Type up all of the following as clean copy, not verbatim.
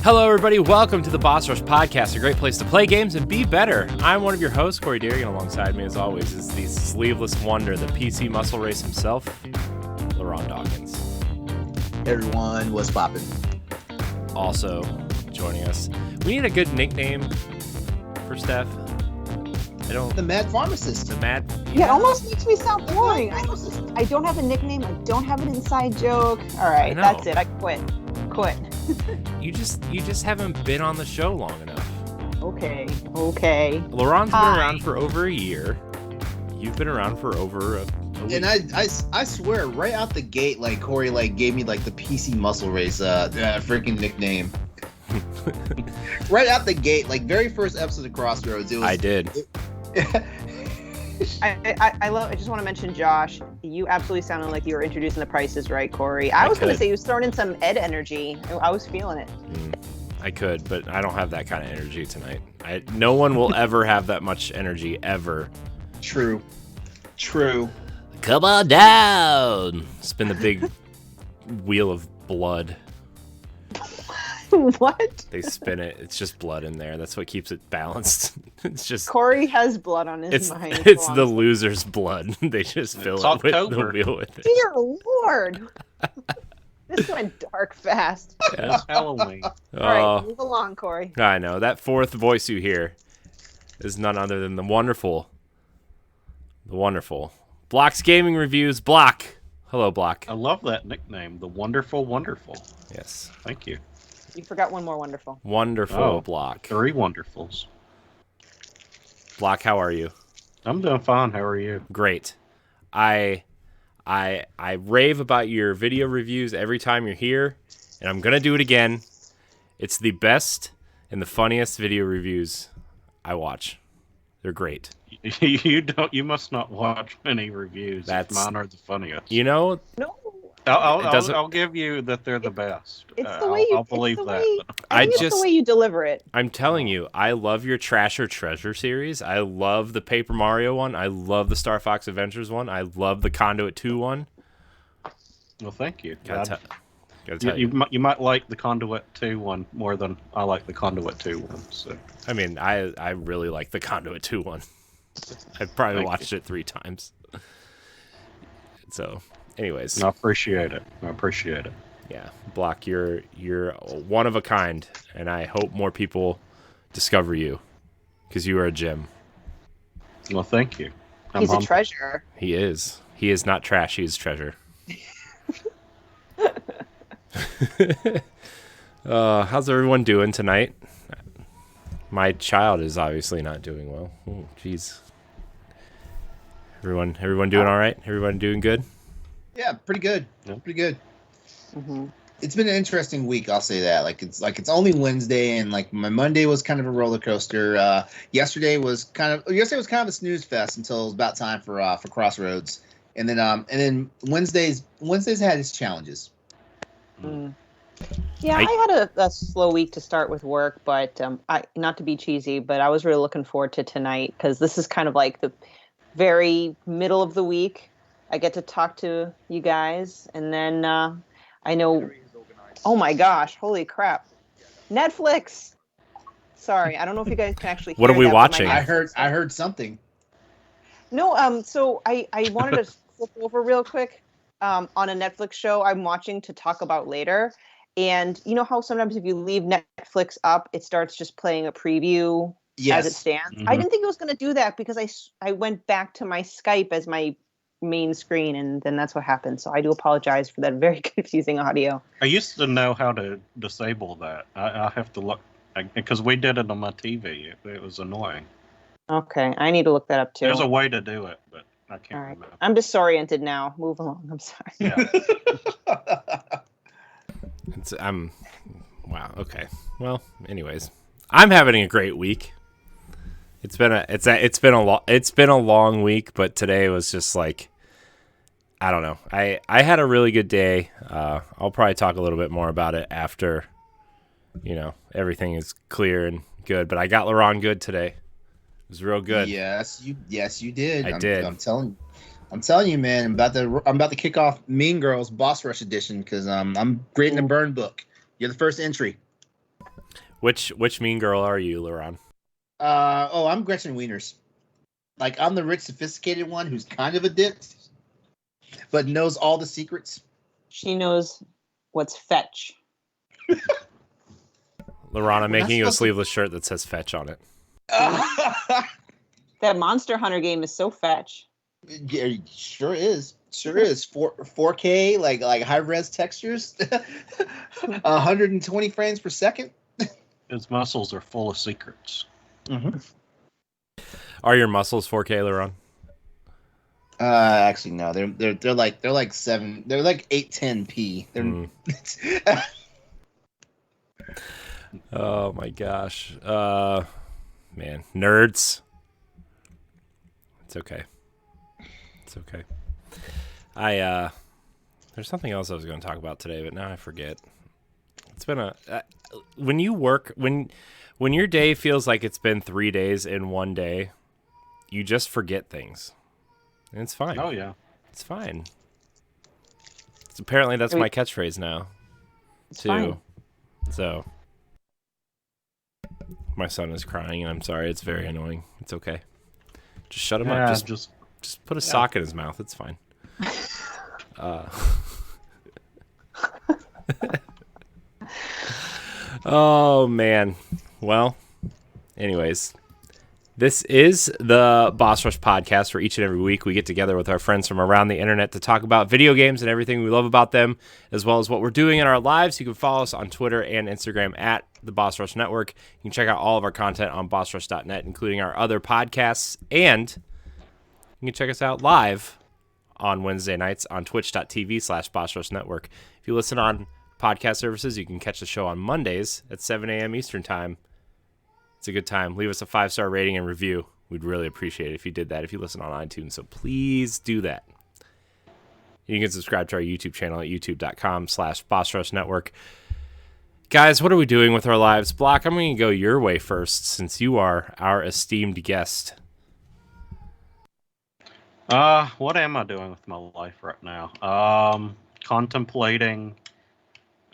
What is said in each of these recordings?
Hello, everybody. Welcome to the Boss Rush Podcast, a great place to play games and be better. I'm one of your hosts, Corey Deering, and alongside me, as always, is the sleeveless wonder, the PC muscle race himself, LeRon Dawkins. Hey everyone, what's poppin'? Also joining us. We need a good nickname for Steph. The Mad Pharmacist. The Mad. Yeah, it almost makes me sound boring. I don't have a nickname. I don't have an inside joke. All right, that's it. I quit. You just haven't been on the show long enough. Okay. LeRon's been around for over a year. You've been around for over a week. And I swear, right out the gate, like Corey, gave me the PC muscle race, freaking nickname. Right out the gate, very first episode of Crossroads. It was. I did. I just want to mention Josh. You absolutely sounded like you were introducing The Price is Right, Corey. I was going to say you was throwing in some Ed energy. I was feeling it. I could, but I don't have that kind of energy tonight. No one will ever have that much energy ever. True. Come on down. Spin the big wheel of blood. What? They spin it. It's just blood in there. That's what keeps it balanced. It's just Corey has blood on his mind. It's the loser's blood. They just fill it with the wheel with it. Dear Lord. This went dark fast. Yeah. Halloween. All right, move along, Corey. I know. That fourth voice you hear is none other than the wonderful Block's Gaming Reviews. Block. Hello, Block. I love that nickname, the Wonderful. Yes. Thank you. You forgot one more wonderful. Wonderful, Block. 3 wonderfuls. Block, how are you? I'm doing fine. How are you? Great. I rave about your video reviews every time you're here, and I'm gonna do it again. It's the best and the funniest video reviews I watch. They're great. You must not watch many reviews. Mine are the funniest. You know? No. I'll give you that they're the best. It's the way you. I'll believe that. It's the way you deliver it. I'm telling you, I love your Trash or Treasure series. I love the Paper Mario one. I love the Star Fox Adventures one. I love the Conduit 2 one. Well, thank you. Gotta tell you. You might like the Conduit 2 one more than I like the Conduit 2 one. So. I mean, I really like the Conduit 2 one. I've probably watched it 3 times. So, anyways. I appreciate it. Yeah, Block, you're one of a kind, and I hope more people discover you, because you are a gem. Well, thank you. He's a treasure. He is. He is not trash. He is treasure. How's everyone doing tonight? My child is obviously not doing well. Oh, jeez. Everyone doing all right? Everyone doing good? Yeah, pretty good. Yeah. Pretty good. Mm-hmm. It's been an interesting week, I'll say that. It's only Wednesday, and my Monday was kind of a roller coaster. Yesterday was kind of a snooze fest until it was about time for Crossroads, and then Wednesdays had its challenges. Mm. Yeah, I had a slow week to start with work, but not to be cheesy, but I was really looking forward to tonight because this is kind of like the very middle of the week. I get to talk to you guys, and then I know. Oh my gosh! Holy crap! Netflix. Sorry, I don't know if you guys can actually. What hear are we that, watching? I heard something. No, so I wanted to flip over real quick on a Netflix show I'm watching to talk about later. And you know how sometimes if you leave Netflix up, it starts just playing a preview as it stands? Mm-hmm. I didn't think it was going to do that because I went back to my Skype as my main screen, and then that's what happened. So I do apologize for that very confusing audio. I used to know how to disable that. I have to look, because we did it on my TV. It was annoying. Okay, I need to look that up too. There's a way to do it, but I can't remember. I'm disoriented now. Move along. I'm sorry. Yeah. Wow. Okay. Well, anyways, I'm having a great week. It's been a long week, but today was just like, I don't know. I had a really good day. I'll probably talk a little bit more about it after, everything is clear and good. But I got LeRon good today. It was real good. Yes, you did. I did. I'm telling you, man. I'm about to kick off Mean Girls Boss Rush Edition because I'm grading a burn book. You're the first entry. Which mean girl are you, LeRon? I'm Gretchen Wieners. Like, I'm the rich, sophisticated one who's kind of a dick, but knows all the secrets. She knows what's fetch. LeRon, I'm making you a sleeveless shirt that says fetch on it. That Monster Hunter game is so fetch. Yeah, sure is. Sure is. 4K, like high res textures, 120 frames per second. His muscles are full of secrets. Mm-hmm. Are your muscles 4K, LeRon? Actually, no. They're like 810p. They're Oh my gosh. Man, nerds. It's okay. It's okay. There's something else I was going to talk about today, but now I forget. It's been when you work, when your day feels like it's been 3 days in one day, you just forget things. And it's fine. Oh, yeah. It's fine. Apparently that's my catchphrase now, It's too. fine. So, my son is crying, and I'm sorry. It's very annoying. It's okay. Just shut him up. Just put a sock in his mouth. It's fine. Oh, man. Well, anyways, this is the Boss Rush podcast, where each and every week we get together with our friends from around the internet to talk about video games and everything we love about them, as well as what we're doing in our lives. You can follow us on Twitter and Instagram at the Boss Rush Network. You can check out all of our content on bossrush.net, including our other podcasts, and you can check us out live on Wednesday nights on twitch.tv/bossrush network. If you listen on podcast services, you can catch the show on Mondays at 7 a.m. Eastern Time. It's a good time. Leave us a 5-star rating and review. We'd really appreciate it if you did that, if you listen on iTunes. So please do that. You can subscribe to our YouTube channel at youtube.com/bossrush network. Guys, what are we doing with our lives? Block, I'm going to go your way first, since you are our esteemed guest. What am I doing with my life right now? Contemplating,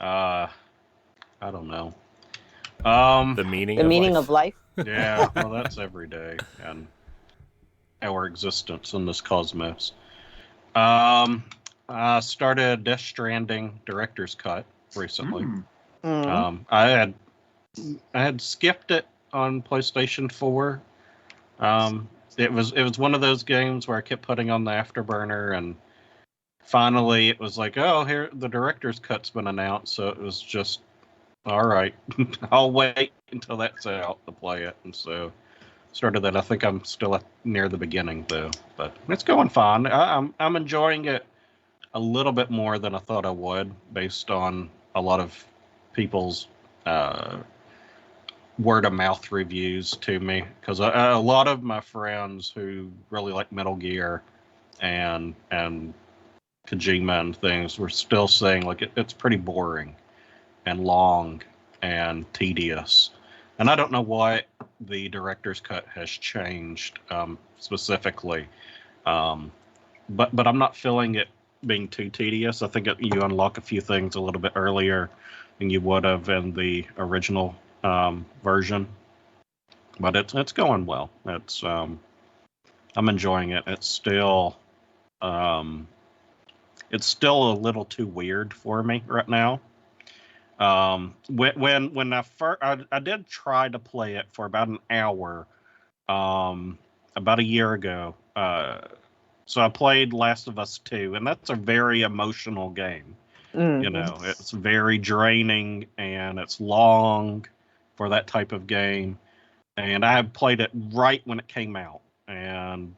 I don't know. The meaning of life. Yeah, well, that's every day and our existence in this cosmos. I started Death Stranding Director's Cut recently. I had skipped it on PlayStation 4. It was one of those games where I kept putting on the afterburner, and finally it was like, oh, here the director's cut's been announced, so it was just all right. I'll wait until that's out to play it, and so started that. I think I'm still near the beginning though, but it's going fine. I'm enjoying it a little bit more than I thought I would, based on a lot of people's word of mouth reviews to me, because a lot of my friends who really like Metal Gear and Kojima and things were still saying like it's pretty boring and long and tedious, and I don't know what the director's cut has changed specifically, but I'm not feeling it being too tedious. I think you unlock a few things a little bit earlier than you would have in the original version, but it's going well. I'm enjoying it. It's still a little too weird for me right now. When I did try to play it for about an hour, about a year ago. So I played Last of Us 2, and that's a very emotional game. You know, it's very draining and it's long for that type of game. And I had played it right when it came out. And,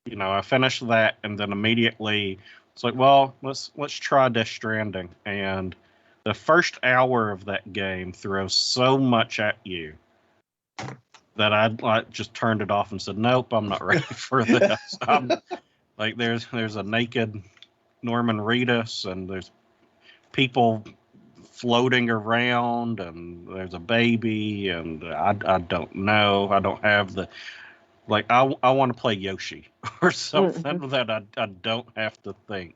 you know, I finished that, and then immediately it's like, well, let's try Death Stranding. And the first hour of that game throws so much at you that I just turned it off and said, nope, I'm not ready for this. Like there's a naked Norman Reedus, and there's people floating around, and there's a baby, and I don't know. I don't have the, like, I want to play Yoshi or something that I don't have to think.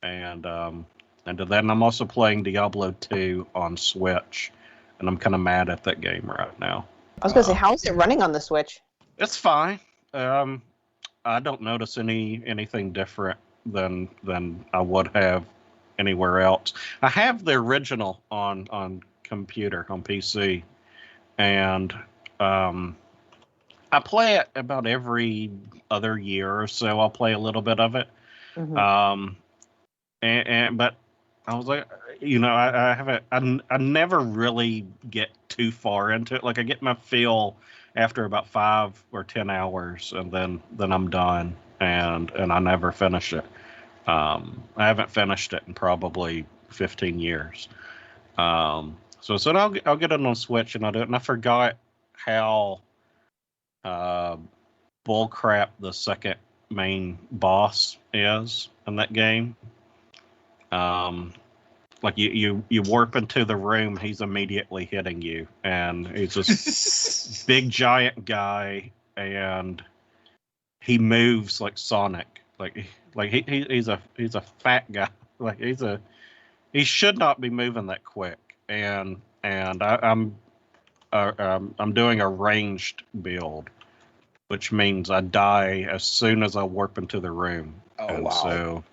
And then I'm also playing Diablo 2 on Switch, and I'm kind of mad at that game right now. I was going to say, how is it running on the Switch? It's fine. I don't notice anything different than I would have anywhere else. I have the original on computer, on PC, and I play it about every other year or so. I'll play a little bit of it. Mm-hmm. But I was like, I haven't. I never really get too far into it. Like I get my feel after about 5 or 10 hours, and then I'm done, and I never finish it. I haven't finished it in probably 15 years. So I'll get it on Switch and I'll do it. And I forgot how bullcrap the second main boss is in that game. Like you warp into the room, he's immediately hitting you, and he's this big giant guy, and he moves like Sonic. He's a fat guy. He should not be moving that quick. And I'm doing a ranged build, which means I die as soon as I warp into the room. Oh, wow.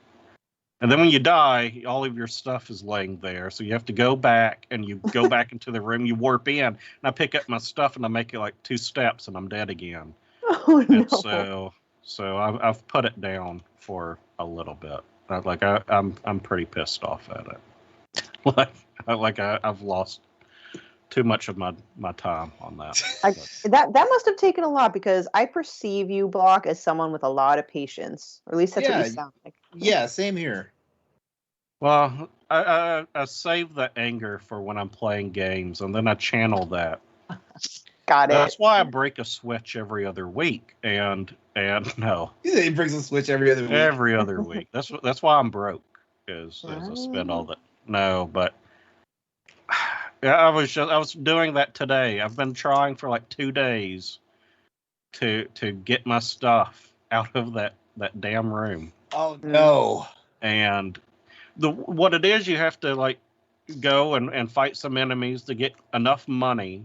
And then when you die, all of your stuff is laying there. So you have to go back, and you go back into the room, you warp in, and I pick up my stuff, and I make it like 2 steps, and I'm dead again. Oh, no. And so I've put it down for a little bit. I'm pretty pissed off at it. I've lost too much of my time on that. That must have taken a lot, because I perceive you, Block, as someone with a lot of patience, or at least that's what you sound like. Yeah, same here. Well, I save the anger for when I'm playing games, and then I channel that. Got it. That's why I break a Switch every other week, and no. He brings a Switch every other week. Every other week. That's why I'm broke. Is I spend all that. No, but I was doing that today. I've been trying for like 2 days to get my stuff out of that damn room. Oh no! And what it is, you have to like go and fight some enemies to get enough money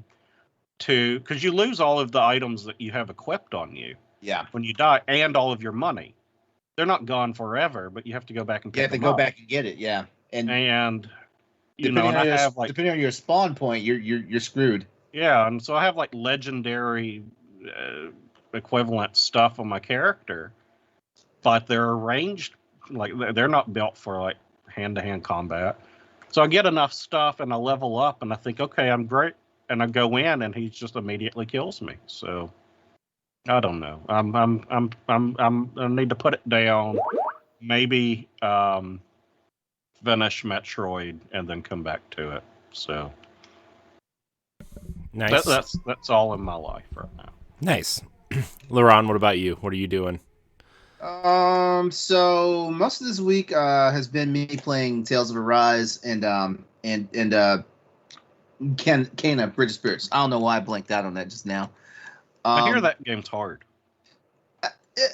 because you lose all of the items that you have equipped on you. Yeah. When you die, and all of your money. They're not gone forever, but you have to go back and pick them up. You have to go back and get it. Yeah. And depending on your spawn point, you're screwed. Yeah, and so I have like legendary equivalent stuff on my character, but they're arranged like they're not built for like hand-to-hand combat. So I get enough stuff and I level up and I think, okay, I'm great, and I go in and he just immediately kills me. So I don't know. I need to put it down. Maybe finish Metroid and then come back to it. So nice. That's all in my life right now. Nice. LeRon, what about you? What are you doing? So most of this week has been me playing Tales of Arise and Kena Bridge of Spirits. I don't know why I blanked out on that just now. I hear that game's hard.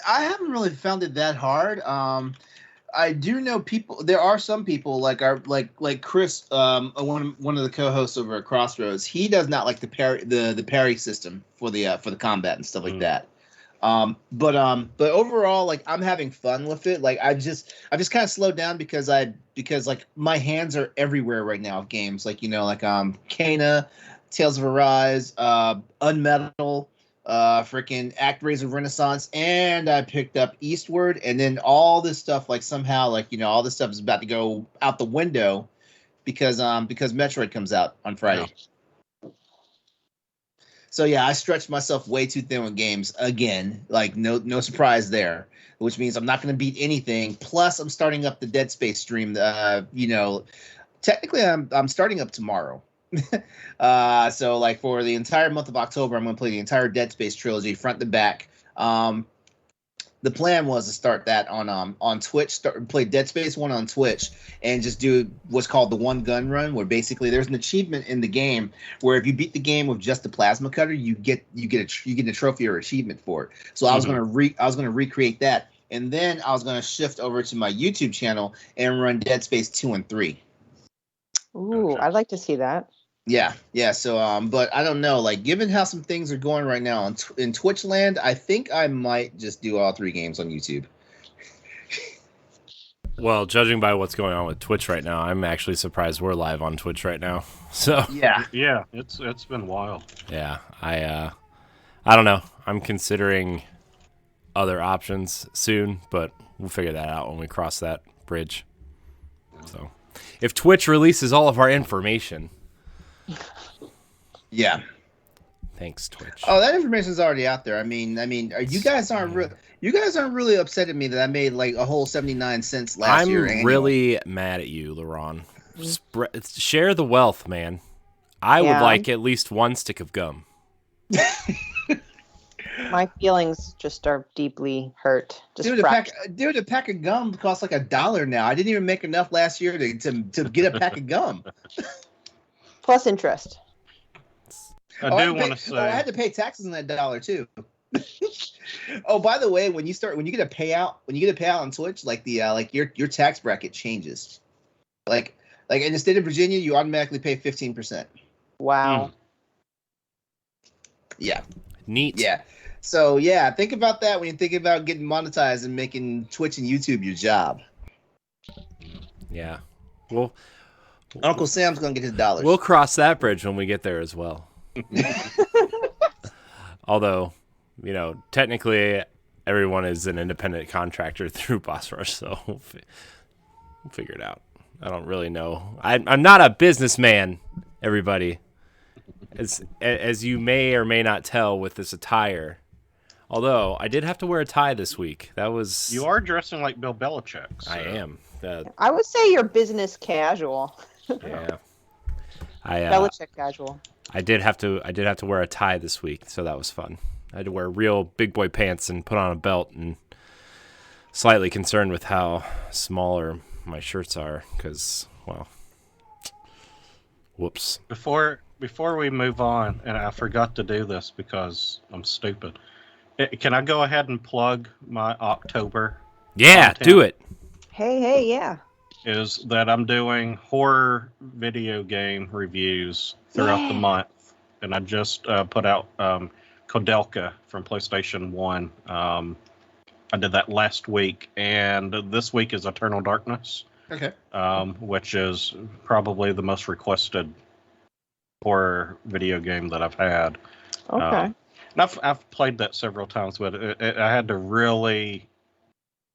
I haven't really found it that hard. I do know people. There are some people like Chris, one of the co-hosts over at Crossroads. He does not like the parry system for the combat and stuff like that. But overall, like, I'm having fun with it. Like, I just kind of slowed down because like my hands are everywhere right now of games. Like, Kena, Tales of Arise, Unmetal, freaking ActRaiser Renaissance, and I picked up Eastward, and then all this stuff, like, somehow, like, all this stuff is about to go out the window because Metroid comes out on Friday. Yeah. So yeah, I stretched myself way too thin with games again. Like, no surprise there, which means I'm not going to beat anything. Plus, I'm starting up the Dead Space stream. Technically, I'm starting up tomorrow. So like for the entire month of October, I'm going to play the entire Dead Space trilogy, front to back. The plan was to start that on Twitch, play Dead Space 1 on Twitch, and just do what's called the one gun run, where basically there's an achievement in the game where if you beat the game with just the plasma cutter, you get a trophy or achievement for it. So I was gonna recreate that, and then I was gonna shift over to my YouTube channel and run Dead Space 2 and 3. Ooh, I'd like to see that. Yeah. So, but I don't know. Like, given how some things are going right now in Twitch land, I think I might just do all 3 games on YouTube. Well, judging by what's going on with Twitch right now, I'm actually surprised we're live on Twitch right now. So Yeah, it's been wild. yeah, I don't know. I'm considering other options soon, but we'll figure that out when we cross that bridge. So, if Twitch releases all of our information, Yeah. thanks Twitch. Oh, that information is already out there. I mean, you guys aren't really upset at me that I made like a whole 79 cents last year. I'm really mad at you, LeRon. Share the wealth, man. I would like at least 1 stick of gum. My feelings just are deeply hurt. Just a pack of gum costs like $1 now. I didn't even make enough last year to get a pack of gum. Plus interest. I do want to say. Oh, I had to pay taxes on that $1 too. Oh, by the way, when you get a payout on Twitch, like your tax bracket changes. Like in the state of Virginia, you automatically pay 15%. Wow. Yeah. Neat. Yeah. So yeah, think about that when you think about getting monetized and making Twitch and YouTube your job. Yeah. Well, Uncle Sam's gonna get his dollars. We'll cross that bridge when we get there as well. Although, technically everyone is an independent contractor through Boss Rush, so we'll figure it out. I don't really know. I'm not a businessman, everybody. As you may or may not tell with this attire. Although, I did have to wear a tie this week. You are dressing like Bill Belichick. So. I am. I would say you're business casual. Yeah. Belichick casual. I did have to wear a tie this week, so that was fun. I had to wear real big boy pants and put on a belt, and slightly concerned with how smaller my shirts are, because, well, whoops. Before we move on, and I forgot to do this because I'm stupid. Can I go ahead and plug my October? Yeah, content? Do it. Hey, yeah. Is that I'm doing horror video game reviews throughout the month, and I just put out Kodelka from PlayStation 1. I did that last week, and this week is Eternal Darkness. Okay. Which is probably the most requested horror video game that I've had. Okay. And I've played that several times, but I had to really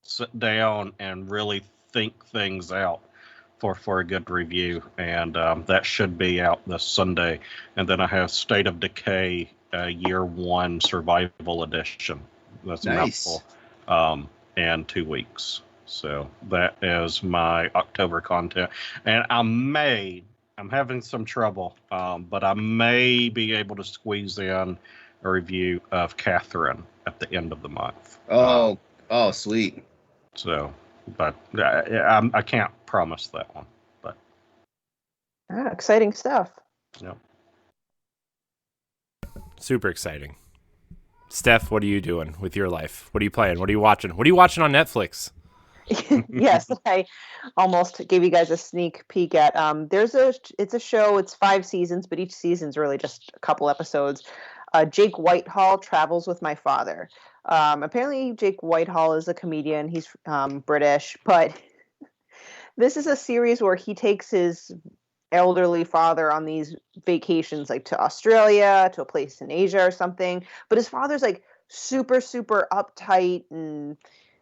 sit down and really think things out for a good review, and that should be out this Sunday. And then I have State of Decay Year 1 Survival Edition. That's nice. a mouthful. And 2 weeks. So that is my October content. And I'm having some trouble, but I may be able to squeeze in a review of Catherine at the end of the month. Oh, sweet. So, but I can't promise that one. But exciting stuff. Yep. Super exciting. Steph, what are you doing with your life? What are you playing? What are you watching? What are you watching on Netflix? Yes, I almost gave you guys a sneak peek at. It's a show. It's 5 seasons, but each season's really just a couple episodes. Jake Whitehall Travels with My Father. Apparently, Jake Whitehall is a comedian. He's British, but this is a series where he takes his elderly father on these vacations, like to Australia, to a place in Asia or something. But his father's like super, super uptight and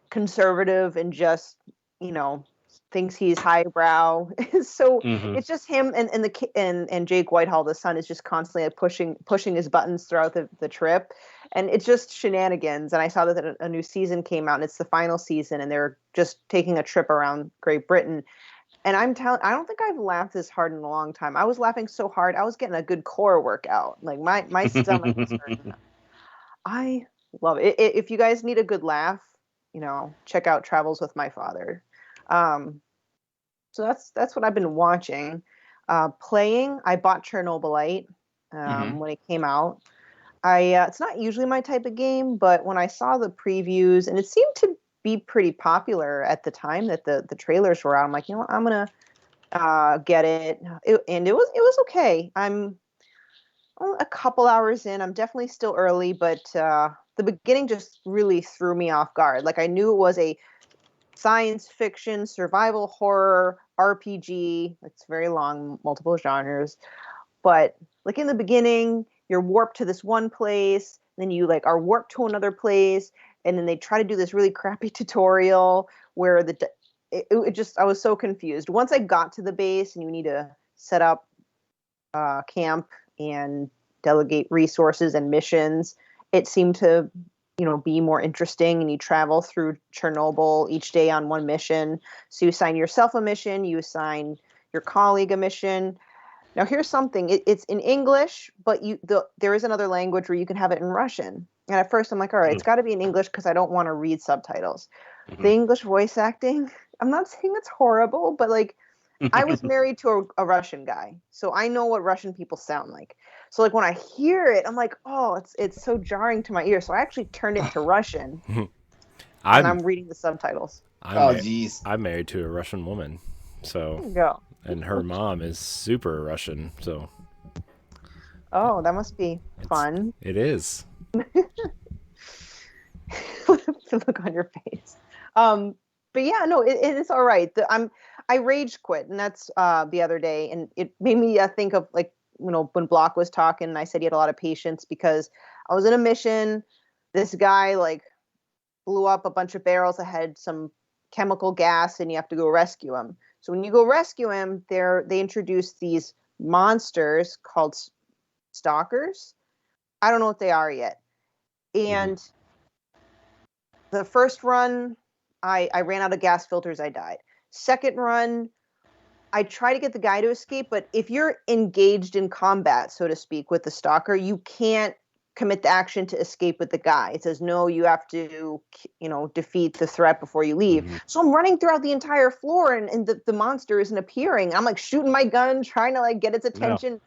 conservative and just, thinks he's highbrow. So it's just him and Jake Whitehall, the son, is just constantly pushing his buttons throughout the trip. And it's just shenanigans. And I saw that a new season came out, and it's the final season, and they're just taking a trip around Great Britain. And I don't think I've laughed this hard in a long time. I was laughing so hard, I was getting a good core workout. Like my stomach was hurting. I love it. If you guys need a good laugh, check out Travels with My Father. So that's what I've been watching. Playing, I bought Chernobylite when it came out. It's not usually my type of game, but when I saw the previews, and it seemed to be pretty popular at the time that the trailers were out, I'm like, I'm gonna get it. And it was okay. I'm a couple hours in. I'm definitely still early, but the beginning just really threw me off guard. Like I knew it was a science fiction, survival horror, RPG. It's very long, multiple genres. But like in the beginning, you're warped to this one place, then you like are warped to another place, and then they try to do this really crappy tutorial where it just I was so confused. Once I got to the base and you need to set up camp and delegate resources and missions, it seemed to be more interesting, and you travel through Chernobyl each day on one mission. So you assign yourself a mission, you assign your colleague a mission. Now here's something, it's in English, but there is another language where you can have it in Russian. And at first I'm like, all right, it's got to be in English because I don't want to read subtitles. The English voice acting, I'm not saying it's horrible, but like I was married to a Russian guy, so I know what Russian people sound like. So like when I hear it, I'm like, oh, it's so jarring to my ear. So I actually turned it to Russian, and I'm reading the subtitles. Jeez. I'm married to a Russian woman, so There you go. And her mom is super Russian, so. Oh, that must be fun. It is. The look on your face. But yeah, no, it is all right. I rage quit, and that's the other day, and it made me think of like when Block was talking, and I said he had a lot of patience because I was in a mission. This guy like blew up a bunch of barrels that had some chemical gas, and you have to go rescue him. So when you go rescue him, they introduce these monsters called stalkers. I don't know what they are yet. And the first run, I ran out of gas filters. I died. Second run, I try to get the guy to escape, but if you're engaged in combat, so to speak, with the stalker, you can't commit the action to escape with the guy. It says, no, you have to, defeat the threat before you leave. Mm-hmm. So I'm running throughout the entire floor, and the monster isn't appearing. I'm like shooting my gun, trying to like get its attention.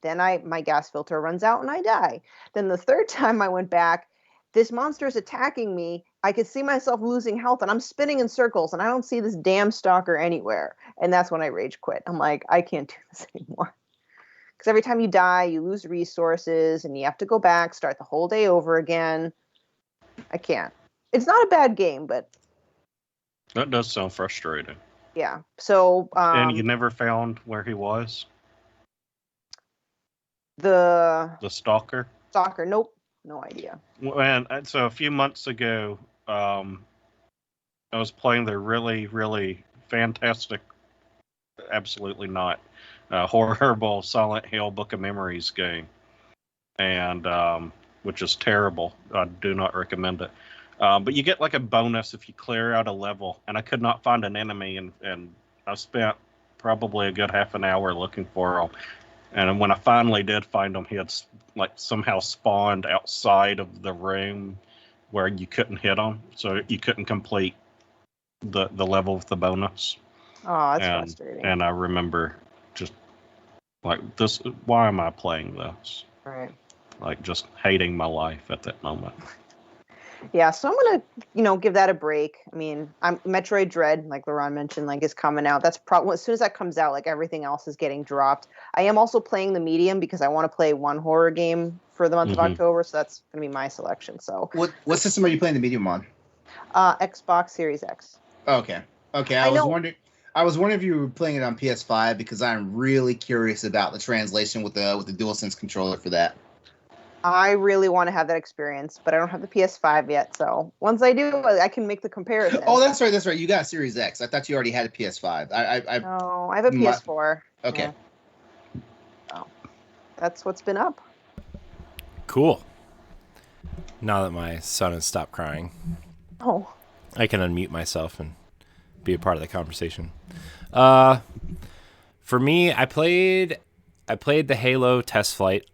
Yeah. Then my gas filter runs out and I die. Then the third time I went back, this monster is attacking me. I could see myself losing health, and I'm spinning in circles, and I don't see this damn stalker anywhere. And that's when I rage quit. I'm like, I can't do this anymore. Because every time you die, you lose resources, and you have to go back, start the whole day over again. I can't. It's not a bad game, but... That does sound frustrating. Yeah, so... and you never found where he was? The stalker? Stalker, nope. No idea. And so a few months ago, I was playing the really, really fantastic, absolutely not, horrible Silent Hill Book of Memories game, and which is terrible. I do not recommend it. But you get like a bonus if you clear out a level, and I could not find an enemy, and I spent probably a good half an hour looking for him. And when I finally did find him, he had like somehow spawned outside of the room where you couldn't hit him, so you couldn't complete the level with the bonus. Oh, that's frustrating. And I remember just like this. Why am I playing this? Right. Like just hating my life at that moment. Yeah, so I'm gonna, give that a break. I mean, Metroid Dread, like LeRon mentioned, like is coming out. That's probably as soon as that comes out, like everything else is getting dropped. I am also playing the medium because I want to play one horror game for the month of October, so that's gonna be my selection. So what system are you playing the medium on? Xbox Series X. Okay. I was wondering if you were playing it on PS5 because I'm really curious about the translation with the DualSense controller for that. I really want to have that experience, but I don't have the PS5 yet. So once I do, I can make the comparison. Oh, that's right. You got a Series X. I thought you already had a PS5. No, I have a PS4. Okay. Yeah. So that's what's been up. Cool. Now that my son has stopped crying, I can unmute myself and be a part of the conversation. For me, I played the Halo test flight.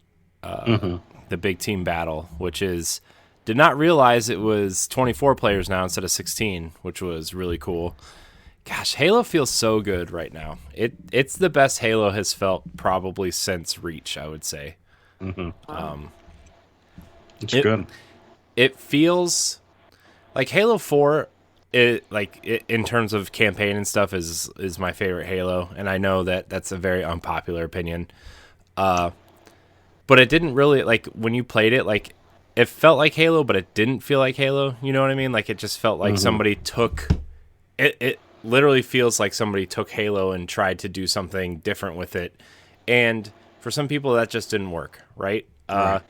The big team battle, which did not realize it was 24 players now instead of 16, which was really cool. Gosh, Halo feels so good right now. It's the best Halo has felt probably since Reach, I would say. It's good. It feels like Halo 4 in terms of campaign and stuff is my favorite Halo, and I know that that's a very unpopular opinion. But it didn't really, like, when you played it, like, it felt like Halo, but it didn't feel like Halo. You know what I mean? Like, it just felt like somebody took it. It literally feels like somebody took Halo and tried to do something different with it, and for some people that just didn't work, right? Right.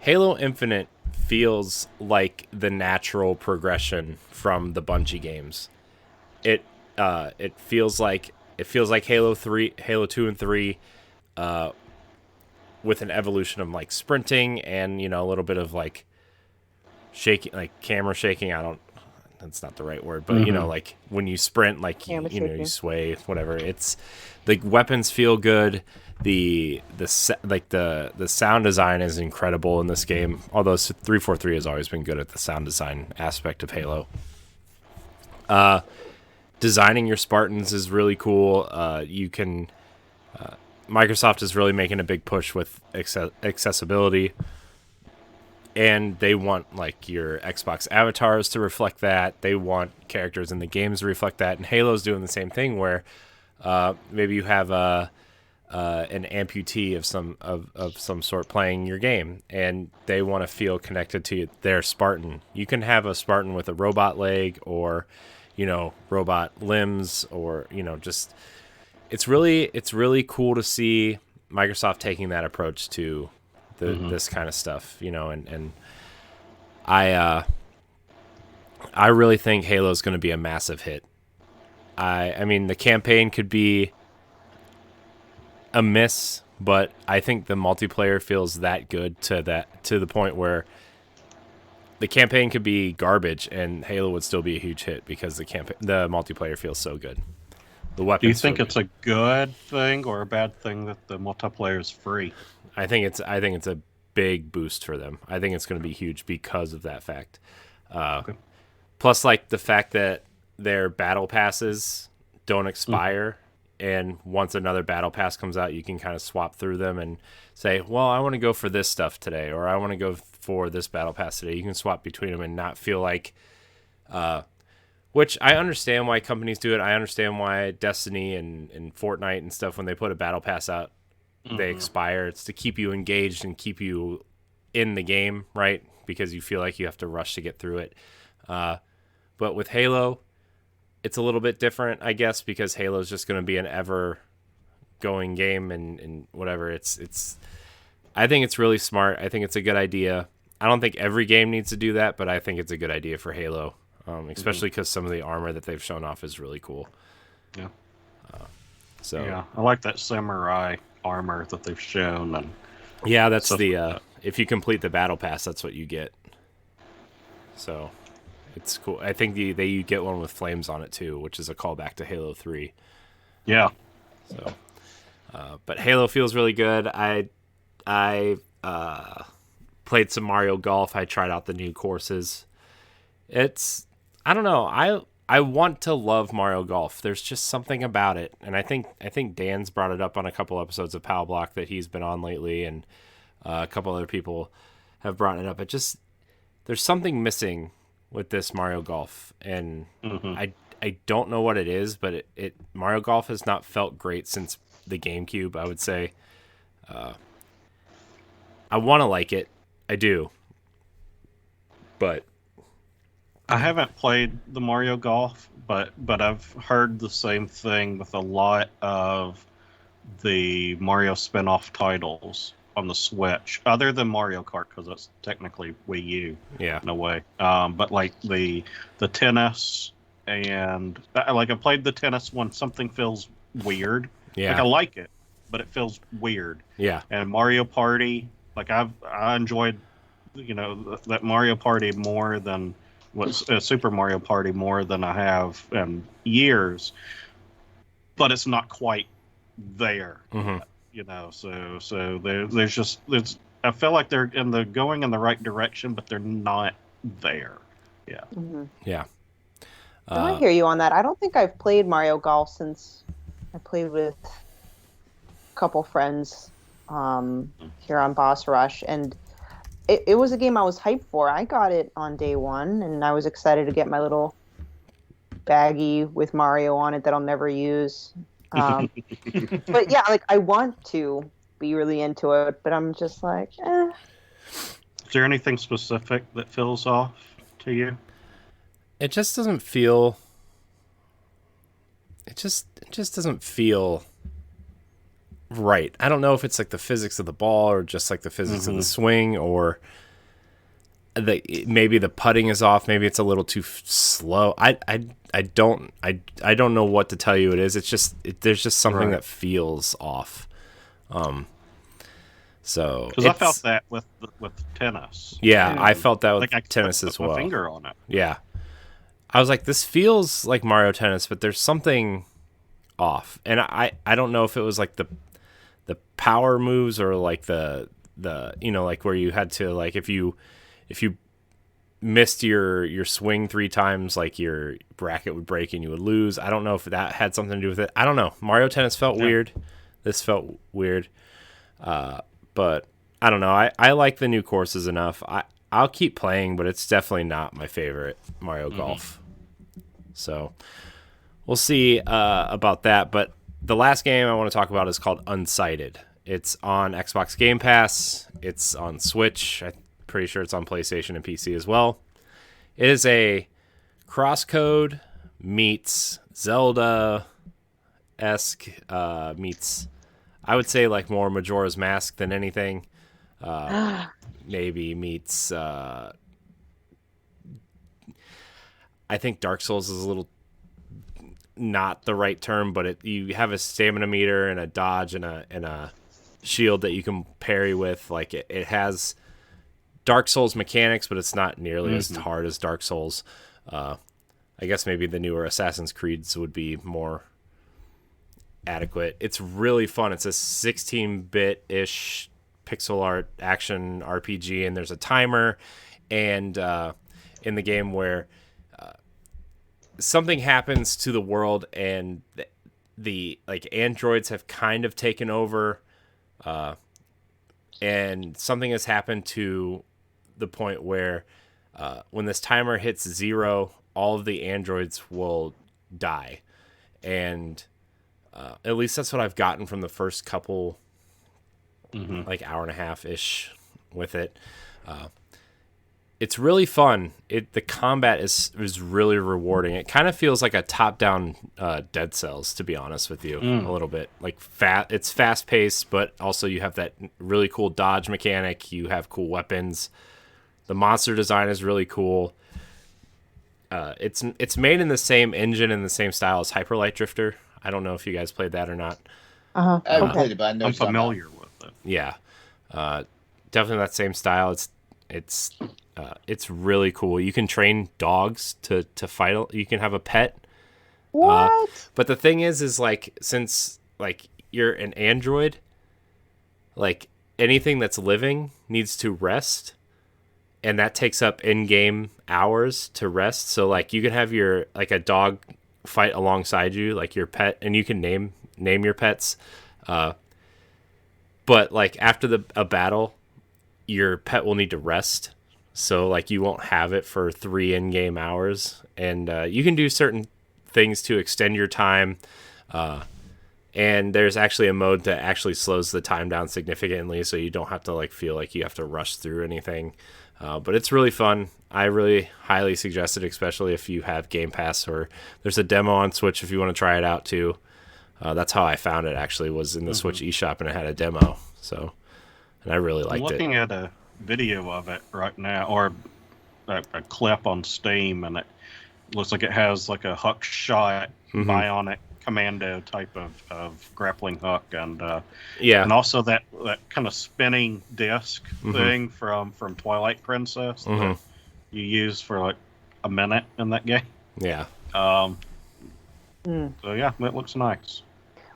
Halo Infinite feels like the natural progression from the Bungie games. It feels like Halo 3, Halo 2 and 3 with an evolution of like sprinting and, you know, a little bit of like shaking, like camera shaking. That's not the right word, but you know, like when you sprint, like you know, you sway, whatever. It's the weapons feel good. The sound design is incredible in this game. Although 343 has always been good at the sound design aspect of Halo. Designing your Spartans is really cool. Microsoft is really making a big push with accessibility, and they want like your Xbox avatars to reflect that. They want characters in the games to reflect that, and Halo's doing the same thing where maybe you have an amputee of some sort playing your game, and they want to feel connected to their Spartan. You can have a Spartan with a robot leg, or, you know, robot limbs, or, you know, just it's really cool to see Microsoft taking that approach to this kind of stuff, you know, and I really think Halo's going to be a massive hit. I mean, the campaign could be a miss, but I think the multiplayer feels that good to the point where the campaign could be garbage and Halo would still be a huge hit because the multiplayer feels so good. The weapons. Do you think it's a good thing or a bad thing that the multiplayer is free? I think it's a big boost for them. I think it's going to be huge because of that fact. Okay. Plus, like, the fact that their battle passes don't expire, and once another battle pass comes out, you can kind of swap through them and say, well, I want to go for this stuff today, or I want to go for this battle pass today. You can swap between them and not feel like... which I understand why companies do it. I understand why Destiny and Fortnite and stuff, when they put a battle pass out, they expire. It's to keep you engaged and keep you in the game, right? Because you feel like you have to rush to get through it. But with Halo, it's a little bit different, I guess, because Halo is just going to be an ever-going game and whatever. It's. I think it's really smart. I think it's a good idea. I don't think every game needs to do that, but I think it's a good idea for Halo. Especially because some of the armor that they've shown off is really cool. Yeah. Yeah, I like that samurai armor that they've shown. And yeah, that's if you complete the battle pass, that's what you get. So it's cool. I think you get one with flames on it too, which is a callback to Halo 3. Yeah. So, but Halo feels really good. I played some Mario Golf. I tried out the new courses. I don't know. I want to love Mario Golf. There's just something about it, and I think Dan's brought it up on a couple episodes of Pow Block that he's been on lately, and a couple other people have brought it up. There's something missing with this Mario Golf, and I don't know what it is, but Mario Golf has not felt great since the GameCube. I would say I want to like it. I do, but. I haven't played the Mario Golf, but I've heard the same thing with a lot of the Mario spin-off titles on the Switch, other than Mario Kart, because that's technically Wii U, in a way. But like the tennis, and like I played the tennis one, something feels weird. Yeah, like I like it, but it feels weird. Yeah, and Mario Party, like I enjoyed, you know, that Mario Party more than. Super Mario Party more than I have in years, but it's not quite there, you know. So there's I feel like they're going in the right direction, but they're not there. Yeah, yeah. I hear you on that. I don't think I've played Mario Golf since I played with a couple friends here on Boss Rush, and. It was a game I was hyped for. I got it on day one, and I was excited to get my little baggie with Mario on it that I'll never use. But yeah, like I want to be really into it, but I'm just like, Is there anything specific that feels off to you? It just doesn't feel. It just doesn't feel right. I don't know if it's like the physics of the ball or just like the physics of the swing, or maybe the putting is off. Maybe it's a little too slow. I don't know what to tell you. It is. It's just there's just something that feels off. So because I felt that with tennis. Yeah, I felt that with like I tennis as well. My finger on it. Yeah, I was like, this feels like Mario Tennis, but there's something off, and I don't know if it was like the power moves or like the like where you had to like if you missed your swing 3 times, like your bracket would break and you would lose. I don't know if that had something to do with it. I don't know. Mario Tennis felt weird. This felt weird. But I don't know. I like the new courses enough. I'll keep playing, but it's definitely not my favorite Mario Golf. So we'll see about that. But the last game I want to talk about is called Unsighted. It's on Xbox Game Pass. It's on Switch. I'm pretty sure it's on PlayStation and PC as well. It is a crosscode meets Zelda-esque meets, I would say, like more Majora's Mask than anything. Maybe meets I think Dark Souls is a little not the right term, but you have a stamina meter and a dodge and a shield that you can parry with. Like it has Dark Souls mechanics, but it's not nearly as hard as Dark Souls. I guess maybe the newer Assassin's Creeds would be more adequate. It's really fun. It's a 16-bit-ish pixel art action RPG, and there's a timer and in the game where something happens to the world and the like androids have kind of taken over, and something has happened to the point where when this timer hits 0, all of the androids will die. And at least that's what I've gotten from the first couple like hour and a half ish with it. It's really fun. The combat is really rewarding. It kind of feels like a top-down Dead Cells, to be honest with you, a little bit. Like it's fast-paced, but also you have that really cool dodge mechanic. You have cool weapons. The monster design is really cool. It's made in the same engine and the same style as Hyper Light Drifter. I don't know if you guys played that or not. I haven't played it, but I know I'm familiar with it. Yeah, definitely that same style. It's really cool. You can train dogs to fight. You can have a pet. what? But the thing is like, since like you're an android, like anything that's living needs to rest, and that takes up in-game hours to rest. So like you can have your like a dog fight alongside you, like your pet, and you can name your pets. But like after a battle, your pet will need to rest. So like you won't have it for 3 in-game hours, and you can do certain things to extend your time. And there's actually a mode that actually slows the time down significantly, so you don't have to like feel like you have to rush through anything. But it's really fun. I really highly suggest it, especially if you have Game Pass, or there's a demo on Switch if you want to try it out too. That's how I found it, actually, was in the Switch eShop, and it had a demo. So, and I really liked it. I'm looking at a video of it right now, or a clip on Steam, and it looks like it has like a hook shot bionic commando type of grappling hook, and and also that kind of spinning disc thing from Twilight Princess that you use for like a minute in that game. Yeah. So yeah, it looks nice.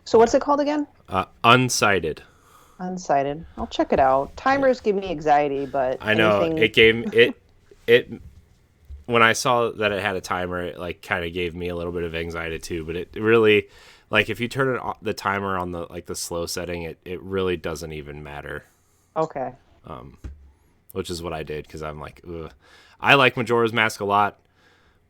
So what's it called again? Unsighted. Unsighted. I'll check it out. Timers give me anxiety, but I know it gave it. When I saw that it had a timer, it like kind of gave me a little bit of anxiety too. But it really, like, if you turn the timer on the slow setting, it really doesn't even matter. Okay. Which is what I did, because I'm like, ugh. I like Majora's Mask a lot,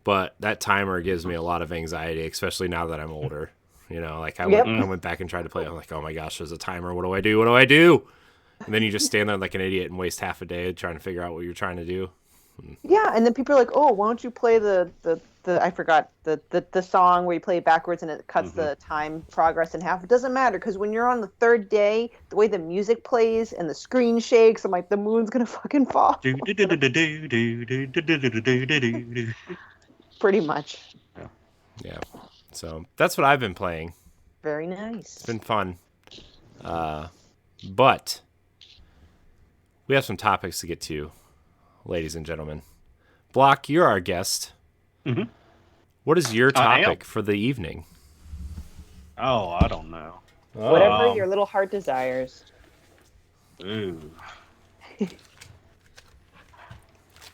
but that timer gives me a lot of anxiety, especially now that I'm older. You know, like I Yep. went back and tried to play. I'm like, oh my gosh, there's a timer. What do I do? What do I do? And then you just stand there like an idiot and waste half a day trying to figure out what you're trying to do. Yeah, and then people are like, "Oh, why don't you play the I forgot the song where you play it backwards and it cuts the time progress in half." It doesn't matter because when you're on the third day, the way the music plays and the screen shakes, I'm like, the moon's gonna fucking fall. Pretty much. Yeah. So that's what I've been playing. Very nice. It's been fun. But we have some topics to get to, ladies and gentlemen. Block, you're our guest. Mm-hmm. What is your topic for the evening? Oh, I don't know. Whatever your little heart desires. Ooh.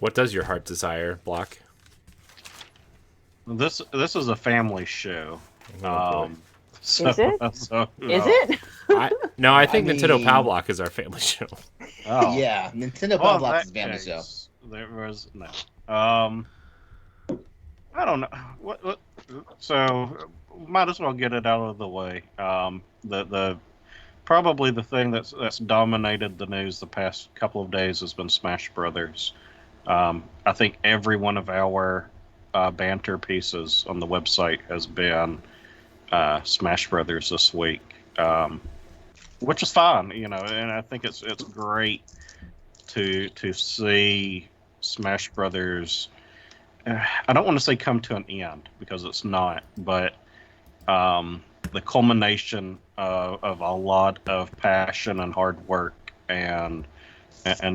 What does your heart desire, Block? This is a family show. Is it? Is it? I think Nintendo Pow Block is our family show. Oh. Yeah, Nintendo Pow Block is a family show. There was no. I don't know. What? So might as well get it out of the way. The probably the thing that's dominated the news the past couple of days has been Smash Brothers. I think every one of our banter pieces on the website has been Smash Brothers this week, which is fine, you know. And I think it's great to see Smash Brothers. I don't want to say come to an end because it's not, but the culmination of a lot of passion and hard work and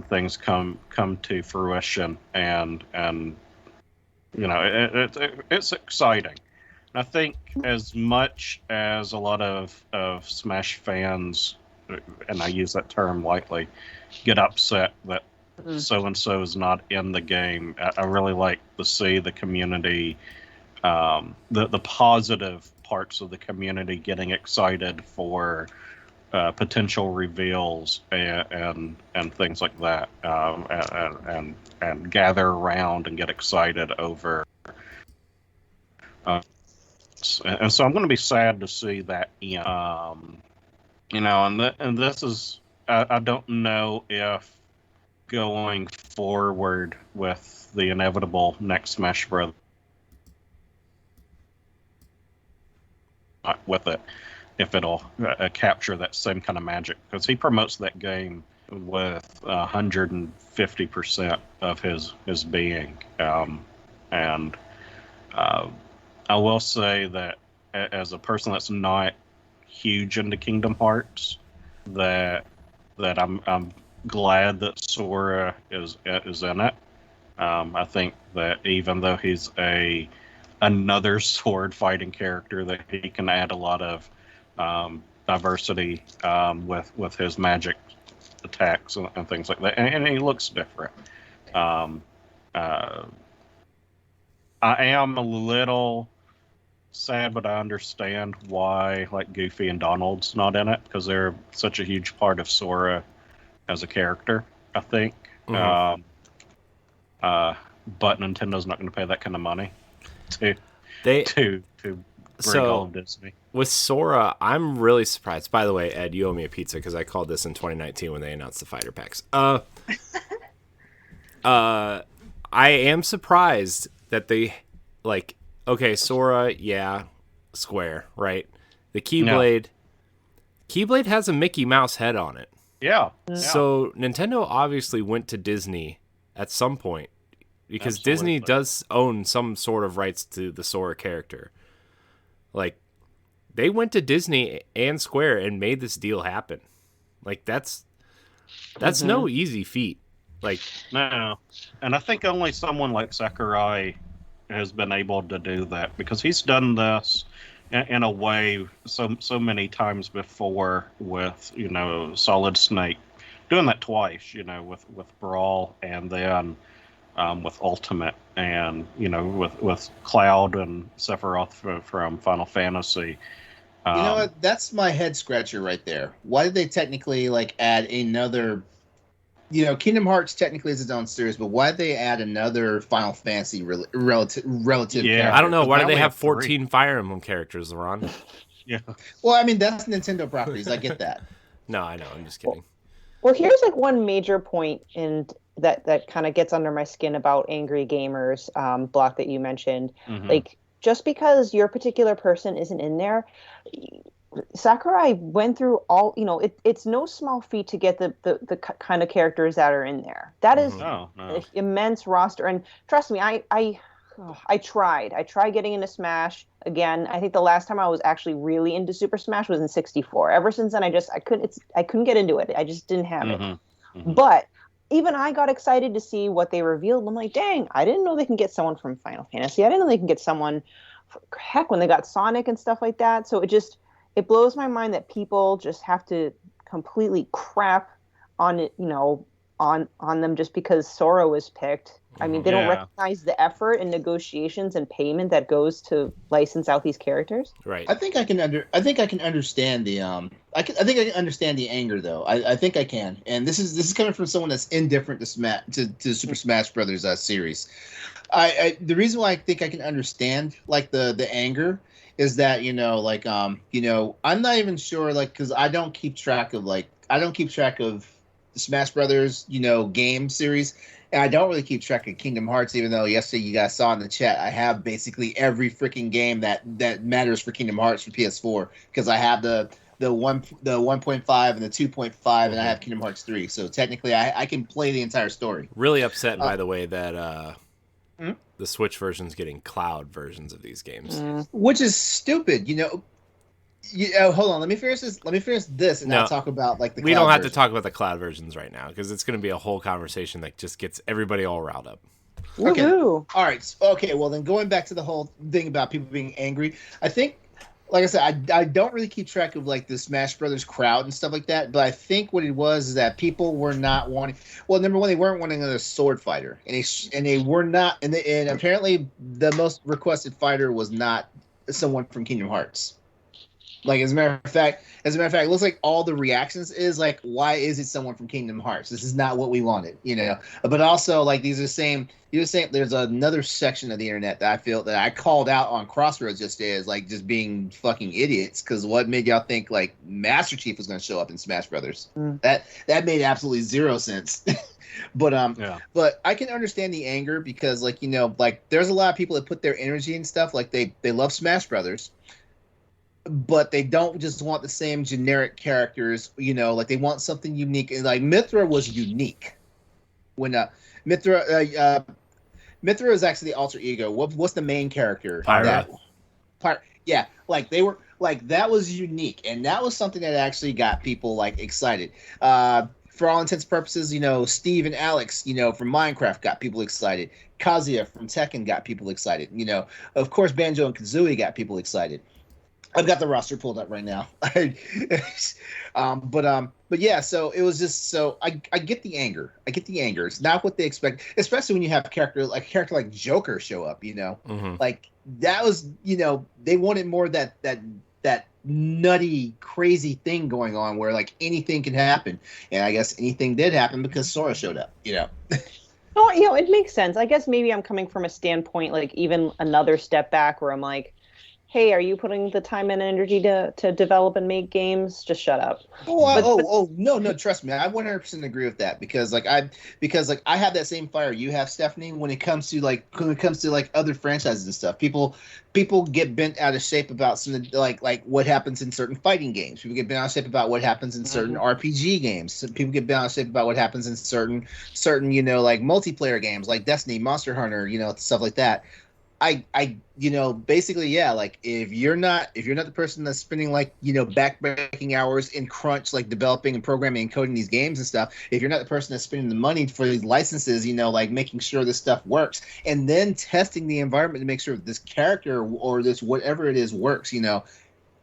things come to fruition, and you know it's exciting. And I think as much as a lot of Smash fans, and I use that term lightly, get upset that so and so is not in the game, I really like to see the community, the positive parts of the community getting excited for potential reveals and things like that, and gather around and get excited over. And so I'm going to be sad to see that end. You know, and this is I don't know if going forward with the inevitable next Smash Bros. With it, if it'll capture that same kind of magic, because he promotes that game with 150% of his being, and I will say that as a person that's not huge into Kingdom Hearts, that I'm glad that Sora is in it. I think that even though he's another sword fighting character, that he can add a lot of diversity with his magic attacks and things like that, and he looks different. I am a little sad, but I understand why like Goofy and Donald's not in it, because they're such a huge part of Sora as a character, I think. Mm-hmm. But Nintendo's not going to pay that kind of money to bring all of Disney. With Sora, I'm really surprised. By the way, Ed, you owe me a pizza because I called this in 2019 when they announced the fighter packs. I am surprised that they, like, okay, Sora, yeah, Square, right? The Keyblade has a Mickey Mouse head on it. Yeah. So Nintendo obviously went to Disney at some point, because Absolutely. Disney does own some sort of rights to the Sora character. Like, they went to Disney and Square and made this deal happen. Like, that's no easy feat. Like, no, and I think only someone like Sakurai has been able to do that, because he's done this in a way so many times before with, you know, Solid Snake, doing that twice, you know, with Brawl, and then with Ultimate, and, you know, with Cloud and Sephiroth from Final Fantasy. You know what? That's my head scratcher right there. Why did they technically like add another Kingdom Hearts technically is its own series, but why did they add another Final Fantasy relative Yeah. character? I don't know. 'Cause Why do now they we have have three. 14 Fire Emblem characters, LeRon? Yeah. Well, I mean, that's Nintendo properties. I get that. No, I know. I'm just kidding. Well, here's like one major point in that kind of gets under my skin about angry gamers, Block, that you mentioned. Mhm. Like, just because your particular person isn't in there, Sakurai went through all, it's no small feat to get the kind of characters that are in there. That is Oh, no. an immense roster. And trust me, I tried getting into Smash again. I think the last time I was actually really into Super Smash was in 64. Ever since then, I couldn't get into it. I just didn't have it. Mhm. Mhm. But even I got excited to see what they revealed. I'm like, dang, I didn't know they can get someone from Final Fantasy. I didn't know they can get someone, heck, when they got Sonic and stuff like that. So it blows my mind that people just have to completely crap on it, on them just because Sora was picked. I mean, they don't Yeah. recognize the effort and negotiations and payment that goes to license out these characters. Right. I think I can understand the I think I can understand the anger though. I think I can, and this is coming from someone that's indifferent to Super Smash Brothers series. The reason why I think I can understand like the anger is that I'm not even sure because I don't keep track of the Smash Brothers game series. And I don't really keep track of Kingdom Hearts, even though yesterday you guys saw in the chat, I have basically every freaking game that matters for Kingdom Hearts for PS4 because I have the 1.5 and the 2.5, and I have Kingdom Hearts 3. So technically, I can play the entire story. Really upset, by the way, that the Switch version's getting cloud versions of these games. Which is stupid, hold on, let me finish this, and No, I'll talk about like the. We cloud don't have version. to talk about the cloud versions right now because it's going to be a whole conversation that just gets everybody all riled up. Okay. Woohoo. All right. Okay. Well, then going back to the whole thing about people being angry, I think, like I said, I don't really keep track of like the Smash Brothers crowd and stuff like that. But I think what it was is that people were not wanting. Well, number one, they weren't wanting another sword fighter, and they were not. And apparently, the most requested fighter was not someone from Kingdom Hearts. Like as a matter of fact, it looks like all the reactions is like, why is it someone from Kingdom Hearts? This is not what we wanted, But also, like these are saying, there's another section of the internet that I feel that I called out on Crossroads yesterday as like just being fucking idiots because what made y'all think like Master Chief was going to show up in Smash Brothers? That made absolutely zero sense. But but I can understand the anger because like there's a lot of people that put their energy and stuff like they love Smash Brothers. But they don't just want the same generic characters, like they want something unique. And like Mithra was unique. When Mithra is actually the alter ego. What's the main character? Pyra. Yeah, like they were like that was unique, and that was something that actually got people like excited. For all intents and purposes, Steve and Alex, from Minecraft got people excited. Kazuya from Tekken got people excited. Of course, Banjo and Kazooie got people excited. I've got the roster pulled up right now. But yeah, so it was just I get the anger. It's not what they expect, especially when you have a character like Joker show up, Like that was, they wanted more of that nutty, crazy thing going on where like anything can happen. And I guess anything did happen because Sora showed up, Oh, it makes sense. I guess maybe I'm coming from a standpoint, like even another step back where I'm like, hey, are you putting the time and energy to develop and make games? Just shut up. No, trust me, I 100% agree with that because I have that same fire you have, Stephanie. When it comes to other franchises and stuff, people get bent out of shape about some like what happens in certain fighting games. People get bent out of shape about what happens in certain RPG games. People get bent out of shape about what happens in certain like multiplayer games like Destiny, Monster Hunter, stuff like that. I basically, yeah, like if you're not the person that's spending like, backbreaking hours in crunch, like developing and programming and coding these games and stuff, if you're not the person that's spending the money for these licenses, like making sure this stuff works and then testing the environment to make sure that this character or this whatever it is works,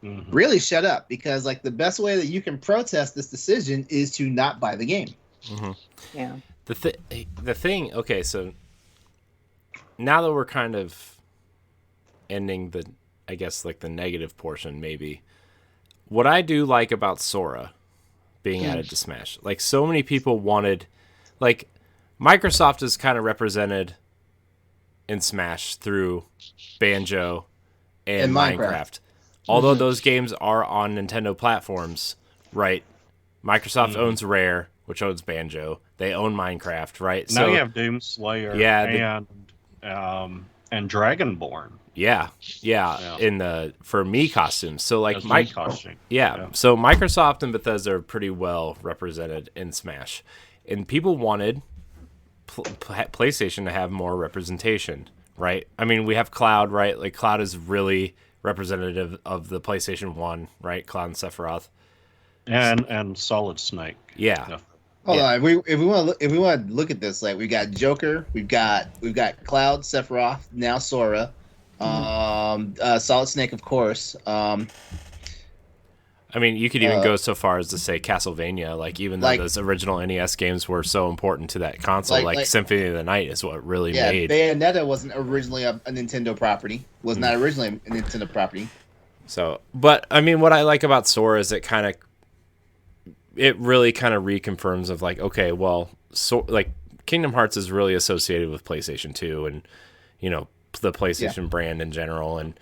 really shut up because like the best way that you can protest this decision is to not buy the game. Mm-hmm. Yeah. The thing, okay, so now that we're kind of ending the, I guess, like the negative portion, maybe, what I do like about Sora being added to Smash, like so many people wanted like Microsoft is kind of represented in Smash through Banjo and Minecraft. Although those games are on Nintendo platforms, right? Microsoft owns Rare, which owns Banjo. They own Minecraft, right? Now you have Doom Slayer and Dragonborn. Yeah. In the for Mii costumes. So like Mii costume. Yeah. So Microsoft and Bethesda are pretty well represented in Smash, and people wanted PlayStation to have more representation, right? I mean, we have Cloud, right? Like Cloud is really representative of the PlayStation 1, right? Cloud and Sephiroth. And Solid Snake. Yeah. Hold on. If we want to look at this, like we got Joker, we've got Cloud, Sephiroth, now Sora, Solid Snake, of course. I mean, you could even go so far as to say Castlevania, like even though those original NES games were so important to that console, like Symphony of the Night is what really made. Bayonetta wasn't originally a Nintendo property. Was not originally a Nintendo property. So, but I mean, what I like about Sora is it really kind of reconfirms of like, okay, well, so like Kingdom Hearts is really associated with PlayStation 2 and, you know, the PlayStation brand in general. And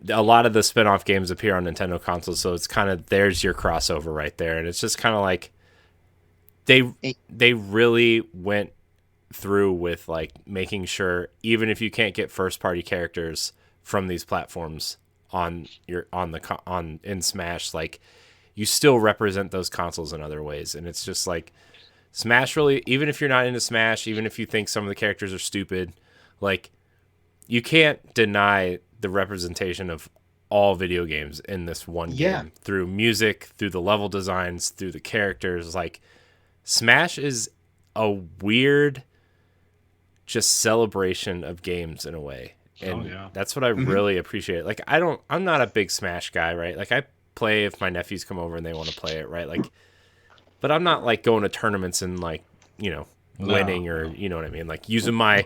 a lot of the spin-off games appear on Nintendo consoles. So it's kind of, there's your crossover right there. And it's just kind of like they really went through with like making sure, even if you can't get first party characters from these platforms in Smash, like, you still represent those consoles in other ways. And it's just like Smash really, even if you're not into Smash, even if you think some of the characters are stupid, like you can't deny the representation of all video games in this one game through music, through the level designs, through the characters. Like Smash is a weird just celebration of games in a way. And that's what I really appreciate. Like I'm not a big Smash guy, right? Like I play if my nephews come over and they want to play it, right? Like, but I'm not like going to tournaments and like, you know, winning or, you know what I mean? Like using my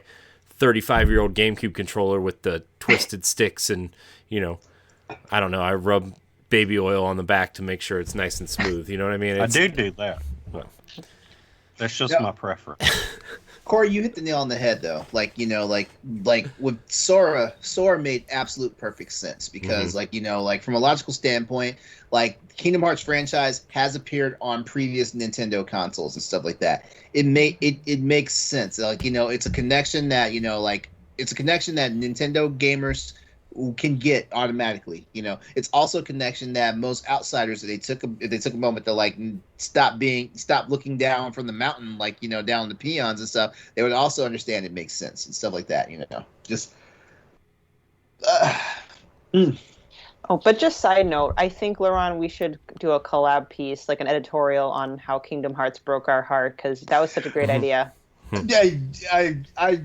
35-year-old GameCube controller with the twisted sticks and, you know, I don't know, I rub baby oil on the back to make sure it's nice and smooth. You know what I mean? I do that. Well, that's just my preference. Corey, you hit the nail on the head, though. Like, you know, like with Sora made absolute perfect sense because, like, you know, like from a logical standpoint, like Kingdom Hearts franchise has appeared on previous Nintendo consoles and stuff like that. It makes sense. Like, you know, it's a connection that, you know, like it's a connection that Nintendo gamers can get automatically. You know, it's also a connection that most outsiders, if they took a moment to like stop looking down from the mountain, like, you know, down the peons and stuff, they would also understand it makes sense and stuff like that. You know, just. Oh, but just side note, I think, LeRon, we should do a collab piece, like an editorial on how Kingdom Hearts broke our heart, because that was such a great idea. Yeah,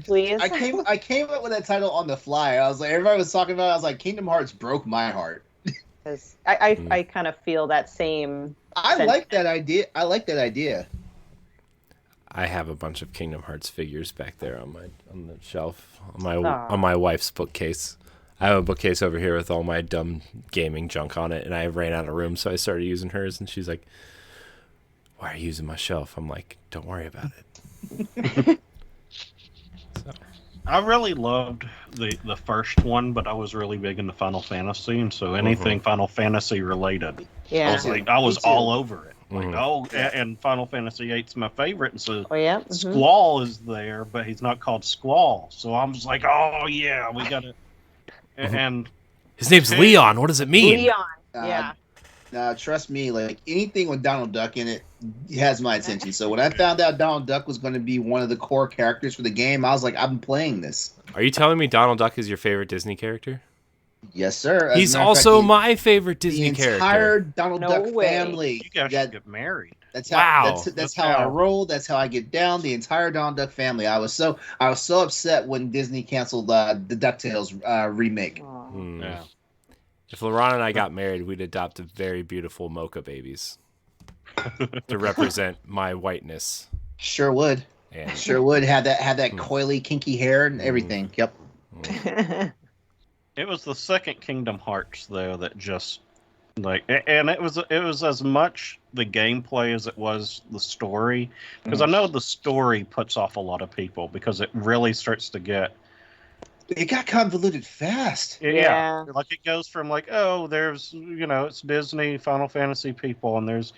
Please. I came up with that title on the fly. I was like, everybody was talking about it. I was like, Kingdom Hearts broke my heart. Because I kind of feel that same. I like that idea. I have a bunch of Kingdom Hearts figures back there on the shelf on my wife's bookcase. I have a bookcase over here with all my dumb gaming junk on it, and I ran out of room, so I started using hers. And she's like, "Why are you using my shelf?" I'm like, "Don't worry about it." So. I really loved the first one, but I was really big into Final Fantasy, and so anything Final Fantasy related, I was all over it. Like, and Final Fantasy VIII's my favorite, and so Squall is there, but he's not called Squall, so I'm just like, oh yeah, we gotta. And his name's Leon. What does it mean? Leon. Trust me, like anything with Donald Duck in it has my attention. So when I found out Donald Duck was going to be one of the core characters for the game, I was like, I'm playing this. Are you telling me Donald Duck is your favorite Disney character? Yes, sir. He's also my favorite Disney character. The entire Donald Duck family. You guys should get married. That's how. That's how I roll. That's how I get down. The entire Donald Duck family. I was so upset when Disney canceled the DuckTales remake. Yeah. If LeRon and I got married, we'd adopt very beautiful mocha babies to represent my whiteness. Sure would. And sure would have that coily, kinky hair and everything. Yep. It was the second Kingdom Hearts though that just And it was as much the gameplay as it was the story, because I know the story puts off a lot of people because it really starts to get. It got convoluted fast. Yeah. Like it goes from like, oh, there's it's Disney Final Fantasy people, and there's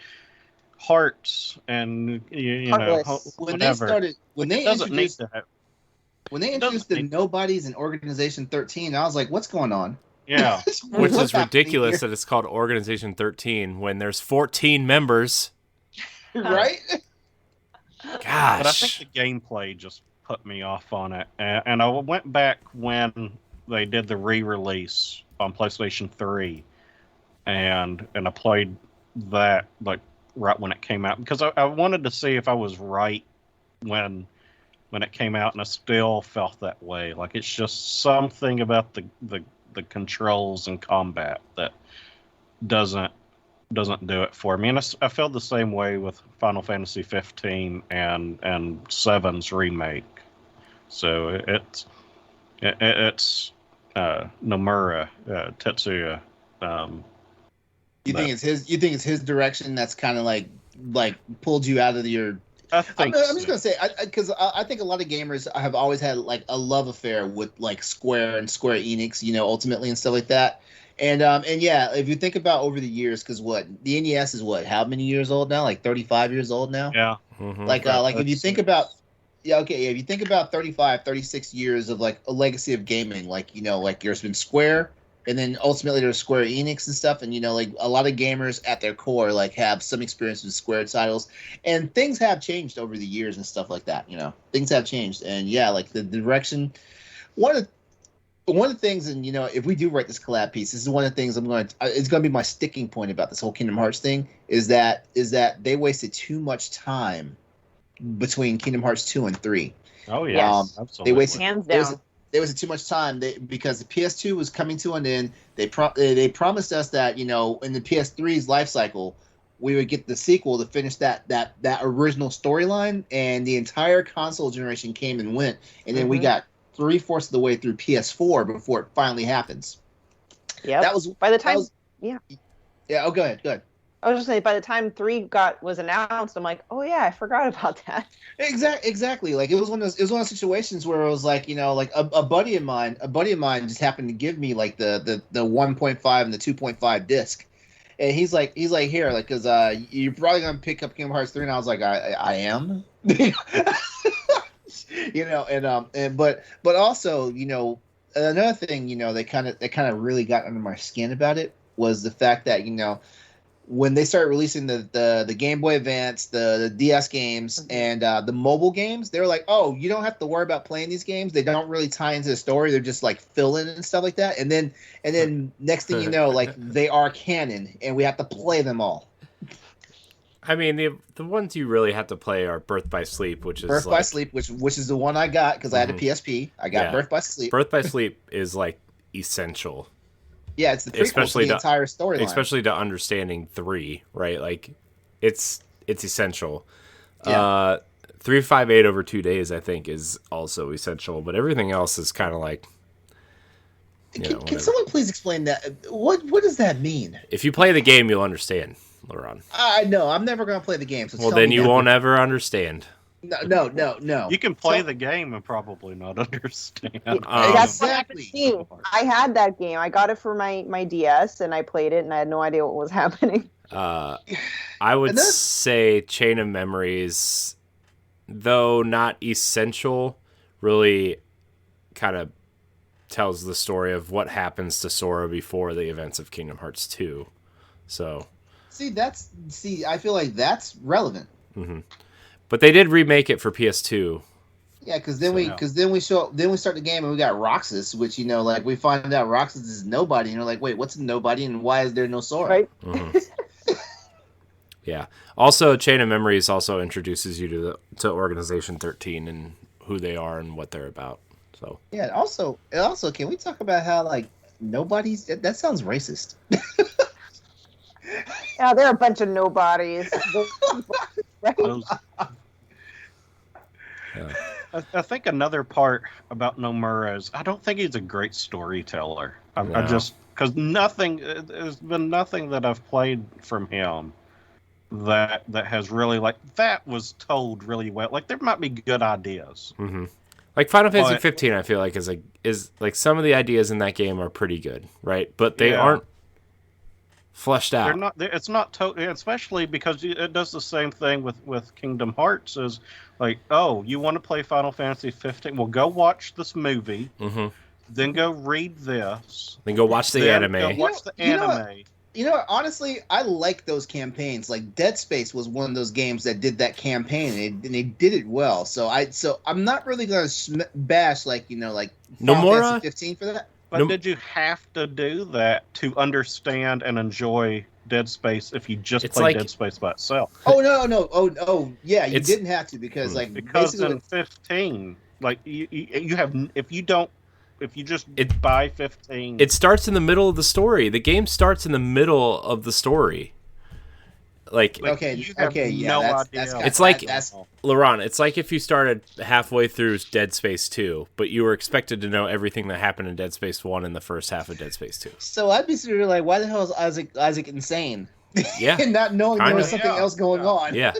hearts and Heartless. whatever. When they introduced the nobodies in Organization 13, I was like, what's going on? Yeah. Which is ridiculous that it's called Organization 13 when there's 14 members. Right? Gosh. But I think the gameplay just put me off on it. And I went back when they did the re-release on PlayStation 3 and I played that like right when it came out because I wanted to see if I was right when it came out, and I still felt that way. Like it's just something about the controls and combat that doesn't do it for me. And I felt the same way with Final Fantasy 15 and 7's remake. So it's Nomura, Tetsuya. You think it's his direction that's kind of like pulled you out of your. I think I'm just gonna say because I think a lot of gamers have always had like a love affair with like Square and Square Enix, ultimately and stuff like that. And yeah, if you think about over the years, because the NES is how many years old now? Like 35 years old now. Yeah. Mm-hmm. Like if you think about. Yeah, okay. If you think about 35, 36 years of like a legacy of gaming, like there's been Square, and then ultimately there's Square Enix and stuff, and like a lot of gamers at their core like have some experience with Square titles, and things have changed over the years and stuff like that. Things have changed, and yeah, like the direction. One of the things, and if we do write this collab piece, this is one of the things it's going to be my sticking point about this whole Kingdom Hearts thing is that they wasted too much time between Kingdom Hearts 2 and 3. Oh yeah, absolutely. They wasted hands down. They wasted too much time because the PS2 was coming to an end. They promised us that in the PS3's life cycle we would get the sequel to finish that original storyline, and the entire console generation came and went, and then we got 3/4 of the way through PS4 before it finally happens. Yeah, that was by the time. Yeah. Oh, go ahead. I was just saying, by the time 3 was announced, I'm like, oh yeah, I forgot about that. Exactly. Like it was one of those situations where it was like, like a buddy of mine just happened to give me like the 1.5 and the 2.5 disc, and he's like here, like, because you're probably gonna pick up Kingdom Hearts 3, and I was like, I am, but also another thing they kind of really got under my skin about it was the fact that when they started releasing the Game Boy Advance, the DS games, and the mobile games, they were like, oh, you don't have to worry about playing these games. They don't really tie into the story. They're just like fill-in and stuff like that. And then next thing you know, like they are canon, and we have to play them all. I mean, the ones you really have to play are Birth by Sleep, which is Birth by Sleep, which is the one I got because I had a PSP. I got Birth by Sleep. Birth by Sleep is like essential. Yeah, it's the prequel to the entire storyline. Especially to understanding 3, right? Like, it's essential. Yeah. 358 over 2 days, I think, is also essential. But everything else is kind of like, Can someone please explain that? What does that mean? If you play the game, you'll understand, LeRon. I know. I'm never going to play the game. So well, then you won't ever understand. No. You can play the game and probably not understand. That's what happened to me. I had that game. I got it for my DS, and I played it, and I had no idea what was happening. I would say Chain of Memories, though not essential, really kind of tells the story of what happens to Sora before the events of Kingdom Hearts 2. So, I feel like that's relevant. Mm-hmm. But they did remake it for PS2. Yeah, because then we start the game and we got Roxas, which like we find out Roxas is nobody, and you're like, wait, what's a nobody, and why is there no Sora? Right. Mm-hmm. Yeah. Also, Chain of Memories also introduces you to Organization 13 and who they are and what they're about. So. Yeah. Also, can we talk about how like nobody's? That sounds racist. Yeah, they're a bunch of nobodies. Right? Yeah. I think another part about Nomura is I don't think he's a great storyteller. I just because there's been nothing that I've played from him that has really that was told really well. Like there might be good ideas. Mm-hmm. Like Final Fantasy But, 15, I feel like is like some of the ideas in that game are pretty good, right? But they aren't fleshed out. They're not. It's not totally, especially because it does the same thing with Kingdom Hearts. Is like, oh, you want to play Final Fantasy 15? Well, go watch this movie. Mm-hmm. Then go read this. Then go watch the anime. Go watch the anime. You know what? Honestly, I like those campaigns. Like Dead Space was one of those games that did that campaign, and they did it well. So I'm not really gonna bash like Final Fantasy 15 for that. But did you have to do that to understand and enjoy Dead Space if you just played Dead Space by itself? Oh no! Oh yeah, you didn't have to because in 15, like you have if you just buy 15, it starts in the middle of the story. The game starts in the middle of the story. Like okay, yeah, that's it's like LeRon. It's like if you started halfway through Dead Space 2, but you were expected to know everything that happened in Dead Space 1 in the first half of Dead Space 2. So I'd be sort of like, why the hell is Isaac insane? Yeah, and not knowing there was something else going on. Yeah.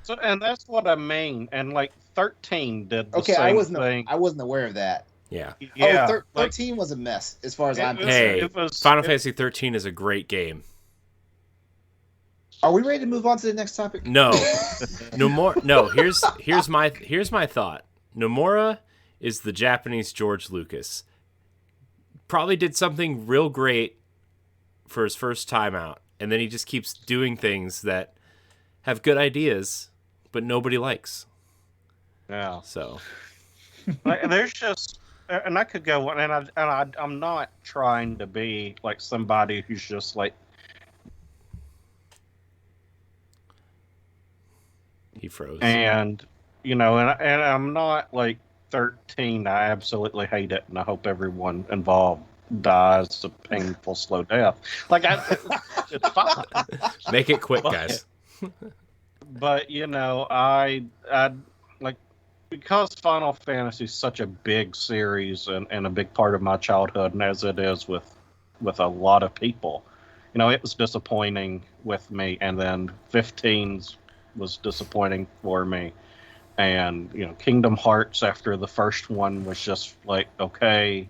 So, and that's what I mean. And like 13 did the same thing. I wasn't aware of that. Yeah. Yeah. 13 was a mess as far as I'm concerned. Final Fantasy 13 is a great game. Are we ready to move on to the next topic? No. No more. No, here's my thought. Nomura is the Japanese George Lucas. Probably did something real great for his first time out, and then he just keeps doing things that have good ideas, but nobody likes. Yeah. So there's just, and I could go on, and I'm not trying to be like somebody who's just like. He froze. And and I'm not like 13. I absolutely hate it, and I hope everyone involved dies a painful, slow death. Like it's fine. Make it quick, guys. But I like, because Final Fantasy is such a big series and a big part of my childhood, and as it is with a lot of people, it was disappointing with me, and then 15's was disappointing for me, and Kingdom Hearts after the first one was just like, okay,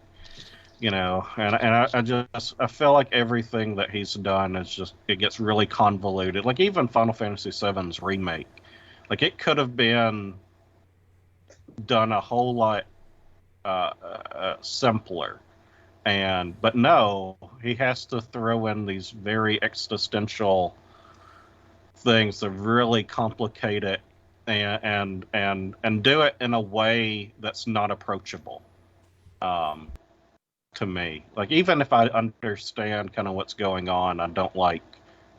and I feel like everything that he's done is just, it gets really convoluted. Like even Final Fantasy VII's remake, like it could have been done a whole lot simpler, but no, he has to throw in these very existential things that really complicate it and do it in a way that's not approachable to me. Like even if I understand kind of what's going on, I don't like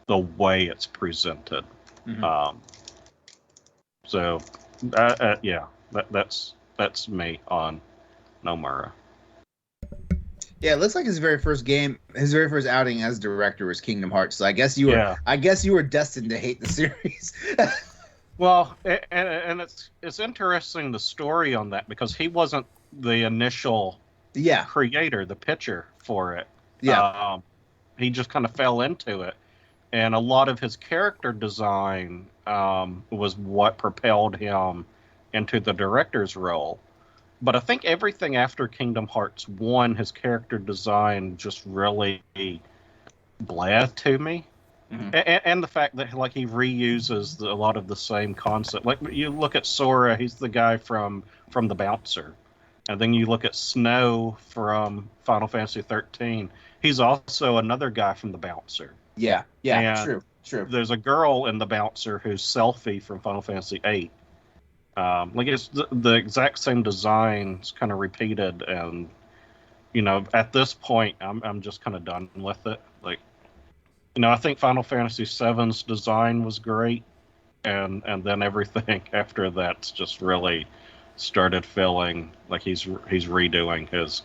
the way it's presented. Mm-hmm. That's me on Nomura. Yeah, it looks like his very first outing as director was Kingdom Hearts. So I guess you were destined to hate the series. Well, and it's interesting, the story on that, because he wasn't the initial creator, the pitcher for it. Yeah, he just kind of fell into it, and a lot of his character design was what propelled him into the director's role. But I think everything after Kingdom Hearts 1, his character design just really bled to me. Mm-hmm. And the fact that like he reuses a lot of the same concept. Like you look at Sora, he's the guy from The Bouncer. And then you look at Snow from Final Fantasy 13. He's also another guy from The Bouncer. Yeah, and true. There's a girl in The Bouncer who's Selphie from Final Fantasy 8. Like it's the exact same designs kind of repeated, and at this point I'm just kind of done with it. Like I think Final Fantasy VII's design was great, and then everything after that's just really started feeling like he's redoing his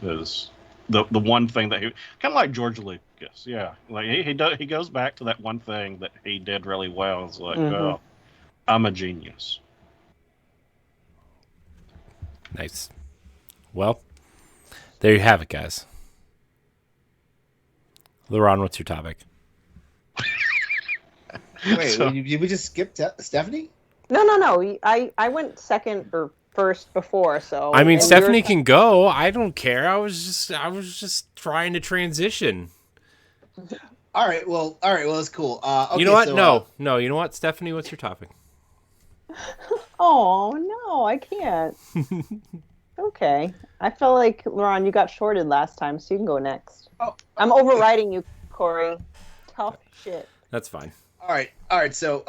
the one thing that he kind of like George Lucas. Yeah, like he goes back to that one thing that he did really well. It's like, oh, I'm a genius. Nice. Well, there you have it, guys. LeRon, what's your topic? Wait, did we just skip Stephanie? No. I went second or first before, so. I mean, Stephanie can go. I don't care. I was just trying to transition. All right. Well, that's cool. Okay, you know what? So, no. You know what, Stephanie? What's your topic? Oh no, I can't. Okay, I feel like LeRon, you got shorted last time, so you can go next. I'm overriding you, Corey. Tough shit. That's fine. All right. So,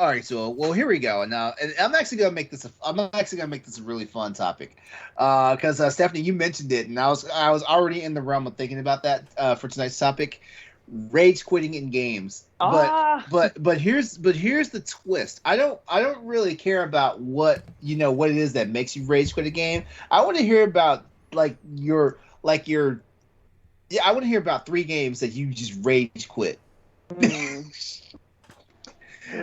well, here we go. Now, and I'm actually gonna make this a really fun topic, because Stephanie, you mentioned it, and I was already in the realm of thinking about that for tonight's topic: rage quitting in games. But here's the twist. I don't really care about what it is that makes you rage quit a game. I want to hear about I want to hear about 3 games that you just rage quit.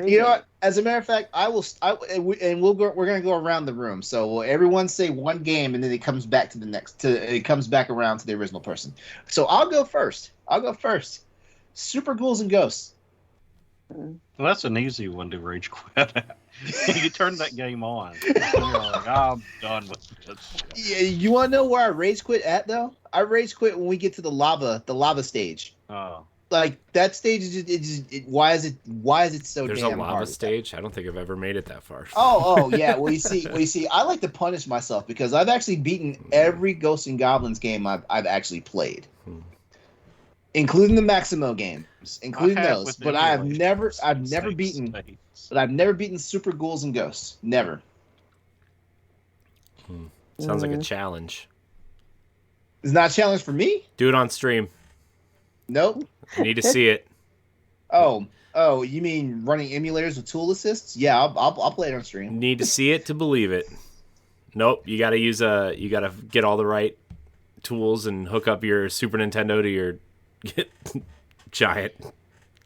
You know what? As a matter of fact, we're gonna go around the room. So everyone say one game, and then it comes back to the next. It comes back around to the original person. So I'll go first. Super Ghouls and Ghosts. Well, that's an easy one to rage quit at. You turn that game on, and you're like, I'm done with this. Yeah, you want to know where I rage quit at though? I rage quit when we get to the lava stage. Oh. Like that stage is why is it so There's damn a lava hard? stage. I don't think I've ever made it that far. Oh yeah. Well, you see, I like to punish myself because I've actually beaten every Ghosts and Goblins game I've actually played, including the Maximo games, including those. But I've never beaten Super Ghouls and Ghosts. Never. Sounds like a challenge. It's not a challenge for me. Do it on stream. Nope. I need to see it. Oh, you mean running emulators with tool assists? Yeah, I'll play it on stream. Need to see it to believe it. Nope, you got to get all the right tools and hook up your Super Nintendo to your giant.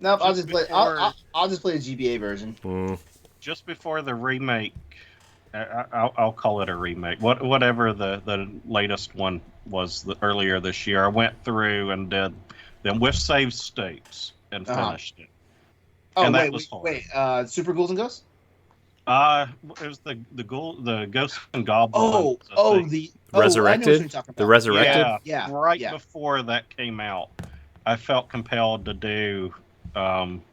No, I'll just play the GBA version. Just before the remake, I'll call it a remake. Whatever the latest one was earlier this year, I went through and did them with save states and finished it. Oh, and that was hard. Super Ghouls and Ghosts? It was the Ghosts and Goblins. The Resurrected? The Resurrected? Yeah. Right before that came out, I felt compelled to do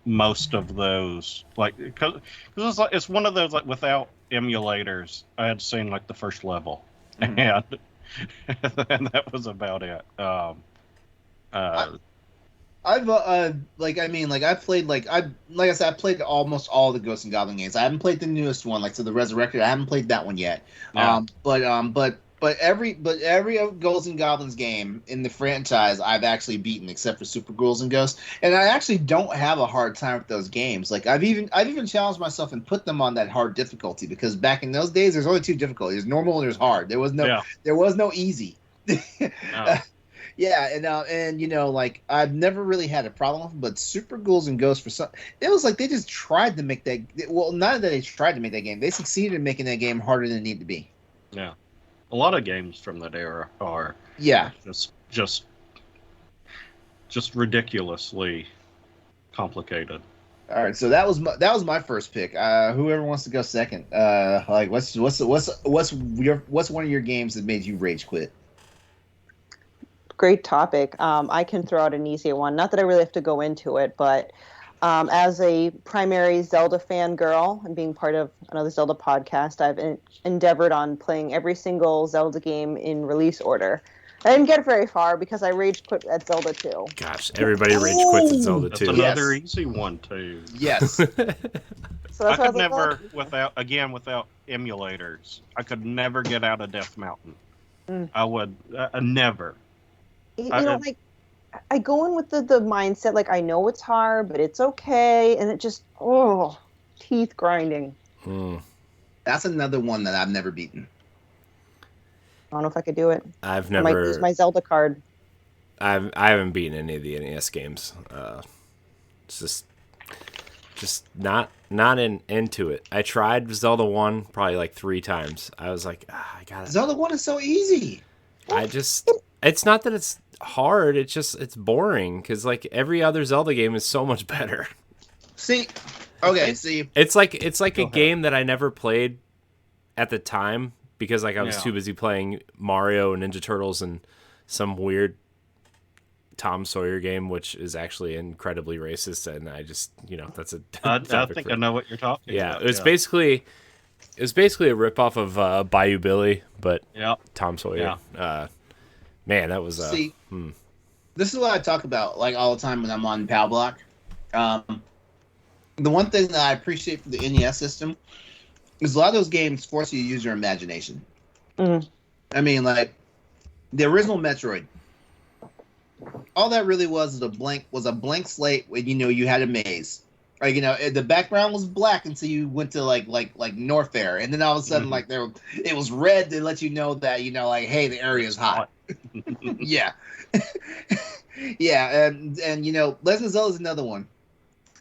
most of those, because it's one of those without emulators. I had seen the first level, and that was about it. I've I played almost all the Ghosts and Goblin games. I haven't played the newest one, so the Resurrected. I haven't played that one yet. Yeah. But every Ghosts and Goblins game in the franchise I've actually beaten, except for Super Ghouls and Ghosts. And I actually don't have a hard time with those games. I've even challenged myself and put them on that hard difficulty, because back in those days there's only 2 difficulties: there's normal and there's hard. There was no easy. No. Yeah, and I've never really had a problem with them, but Super Ghouls and Ghosts, it was like they just tried to make that. Well, not that they tried to make that game; they succeeded in making that game harder than it needed to be. Yeah, a lot of games from that era are just ridiculously complicated. All right, so that was my first pick. Whoever wants to go second, what's one of your games that made you rage quit? Great topic. I can throw out an easy one. Not that I really have to go into it, but as a primary Zelda fangirl and being part of another Zelda podcast, I've endeavored on playing every single Zelda game in release order. I didn't get very far because I rage quit at Zelda 2. Gosh, everybody rage quits at Zelda 2. That's another easy one too. Yes. So I could never, without emulators, I could never get out of Death Mountain. I would never. I go in with the mindset, I know it's hard, but it's okay, and it just, teeth grinding. That's another one that I've never beaten. I don't know if I could do it. I've never. I might use my Zelda card. I haven't beaten any of the NES games. It's just not into it. I tried Zelda 1 probably 3 times. I was like, I got it. Zelda 1 is so easy. It's not that it's hard. It's boring because like every other Zelda game is so much better. See, it's like a game that I never played at the time because like I was too busy playing Mario and Ninja Turtles and some weird Tom Sawyer game, which is actually incredibly racist, and I just that's a. I think I know what you're talking about. It was basically a ripoff of Bayou Billy, but Tom Sawyer. Yeah. Man, that was This is what I talk about like all the time when I'm on Pal Block. The one thing that I appreciate for the NES system is a lot of those games force you to use your imagination. Mm. I mean, like the original Metroid. All that really was a blank slate when you had a maze. Like the background was black until you went to like Norfair, and then all of a sudden it was red to let you know that like hey, the area is hot. Yeah. Yeah, and Legend of Zelda is another one.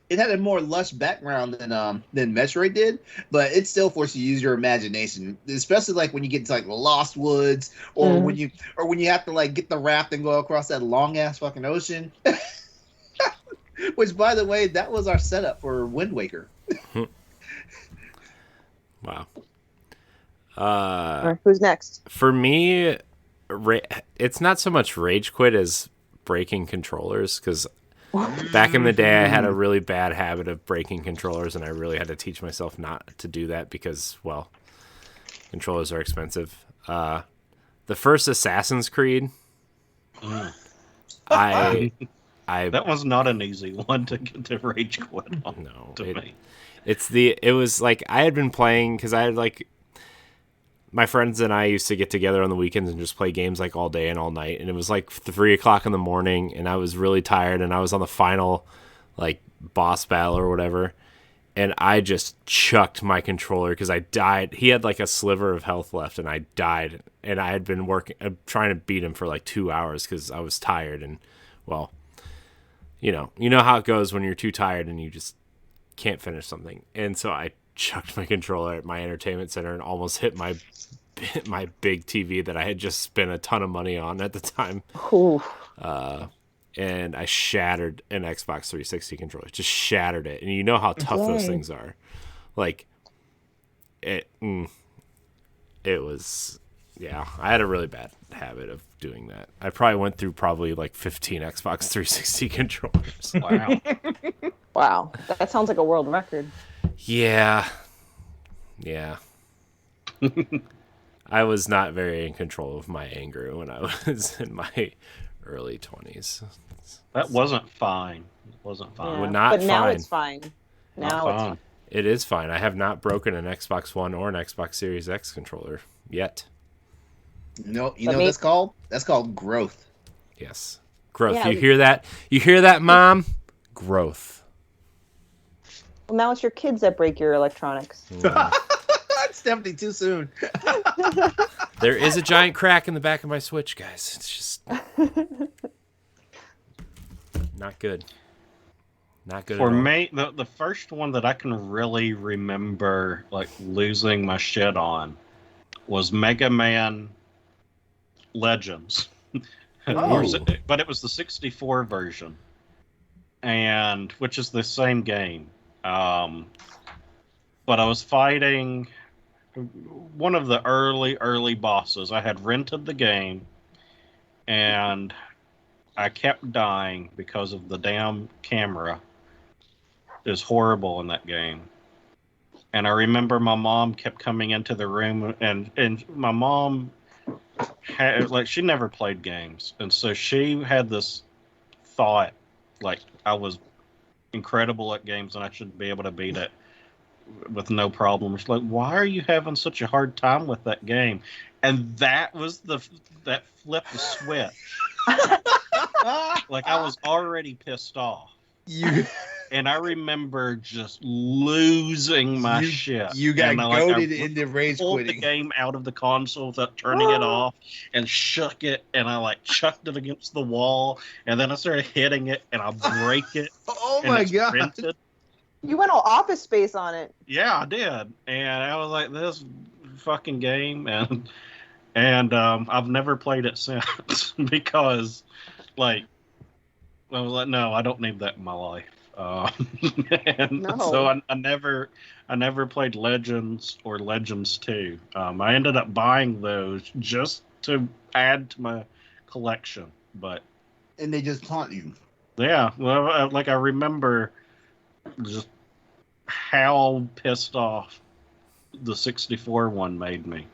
It had a more lush background than Metroid did, but it still forced you to use your imagination, especially like when you get to like the Lost Woods, or when you have to like get the raft and go across that long ass fucking ocean. Which, by the way, that was our setup for Wind Waker. Wow. Who's next? For me, it's not so much rage quit as breaking controllers because. Back in the day, I had a really bad habit of breaking controllers, and I really had to teach myself not to do that because, well, controllers are expensive. The first Assassin's Creed, I that was not an easy one to rage quit on. No, it was like I had been playing because I had like. My friends and I used to get together on the weekends and just play games like all day and all night. And it was like 3:00 in the morning and I was really tired and I was on the final like boss battle or whatever. And I just chucked my controller because I died. He had like a sliver of health left and I died. And I had been trying to beat him for like 2 hours because I was tired. And well, you know how it goes when you're too tired and you just can't finish something. And so I chucked my controller at my entertainment center and almost hit my big TV that I had just spent a ton of money on at the time. And I shattered an Xbox 360 controller. Just shattered it. And you know how tough those things are. Like it was I had a really bad habit of doing that. I probably went through like 15 Xbox 360 controllers. Wow. Wow. That sounds like a world record. Yeah. I was not very in control of my anger when I was in my early 20s. That wasn't fine. It wasn't fine. Yeah. Well, not but now fine. it's fine. Now Not it's fine. fine. It is fine. I have not broken an Xbox One or an Xbox Series X controller yet. No, what that's called? That's called growth. Yes. Growth. Yeah, You hear that? You hear that, Mom? Growth. Well, now it's your kids that break your electronics. It's definitely too soon. There is a giant crack in the back of my Switch, guys. It's just not good. Not good For at all. me, the first one that I can really remember like losing my shit on was Mega Man Legends. But it was the 64 version, and which is the same game. But I was fighting one of the early bosses. I had rented the game, and I kept dying because of the damn camera. Is horrible in that game. And I remember my mom kept coming into the room, and my mom had, like, she never played games, and so she had this thought like I was incredible at games and I should be able to beat it with no problem. She's like, why are you having such a hard time with that game? And that was that flipped the switch. Like, I was already pissed off. And I remember just losing my shit. You got goaded into rage pulled quitting. The game out of the console without turning it off and shook it, and I like chucked it against the wall, and then I started hitting it, and I break it. Oh my god! Printed. You went all Office Space on it. Yeah, I did, and I was like, this fucking game, and And I've never played it since because, like, I was like, no, I don't need that in my life. And No. so I never played Legends or Legends 2. I ended up buying those just to add to my collection. But And they just taunt you. yeah, well, I remember just how pissed off the 64 one made me.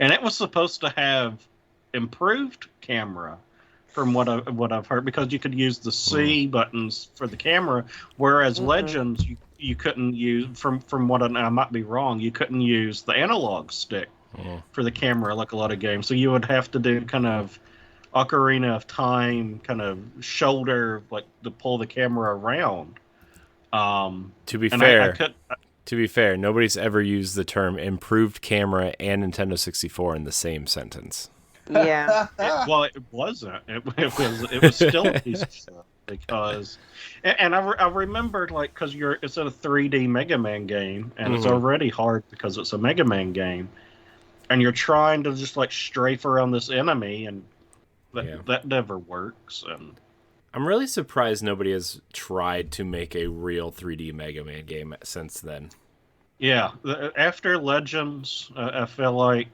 And it was supposed to have improved camera from what I've heard, because you could use the C buttons for the camera, whereas Legends you couldn't use, from what I might be wrong, you couldn't use the analog stick for the camera like a lot of games. So you would have to do kind of Ocarina of Time kind of shoulder, like, to pull the camera around. To be and fair, To be fair, nobody's ever used the term improved camera and Nintendo 64 in the same sentence. Yeah. It wasn't. It was still a piece of shit, because, and I remembered, like, because it's a 3D Mega Man game, and it's already hard because it's a Mega Man game, and you're trying to just, like, strafe around this enemy, and that never works. And I'm really surprised nobody has tried to make a real 3D Mega Man game since then. Yeah, after Legends, I feel like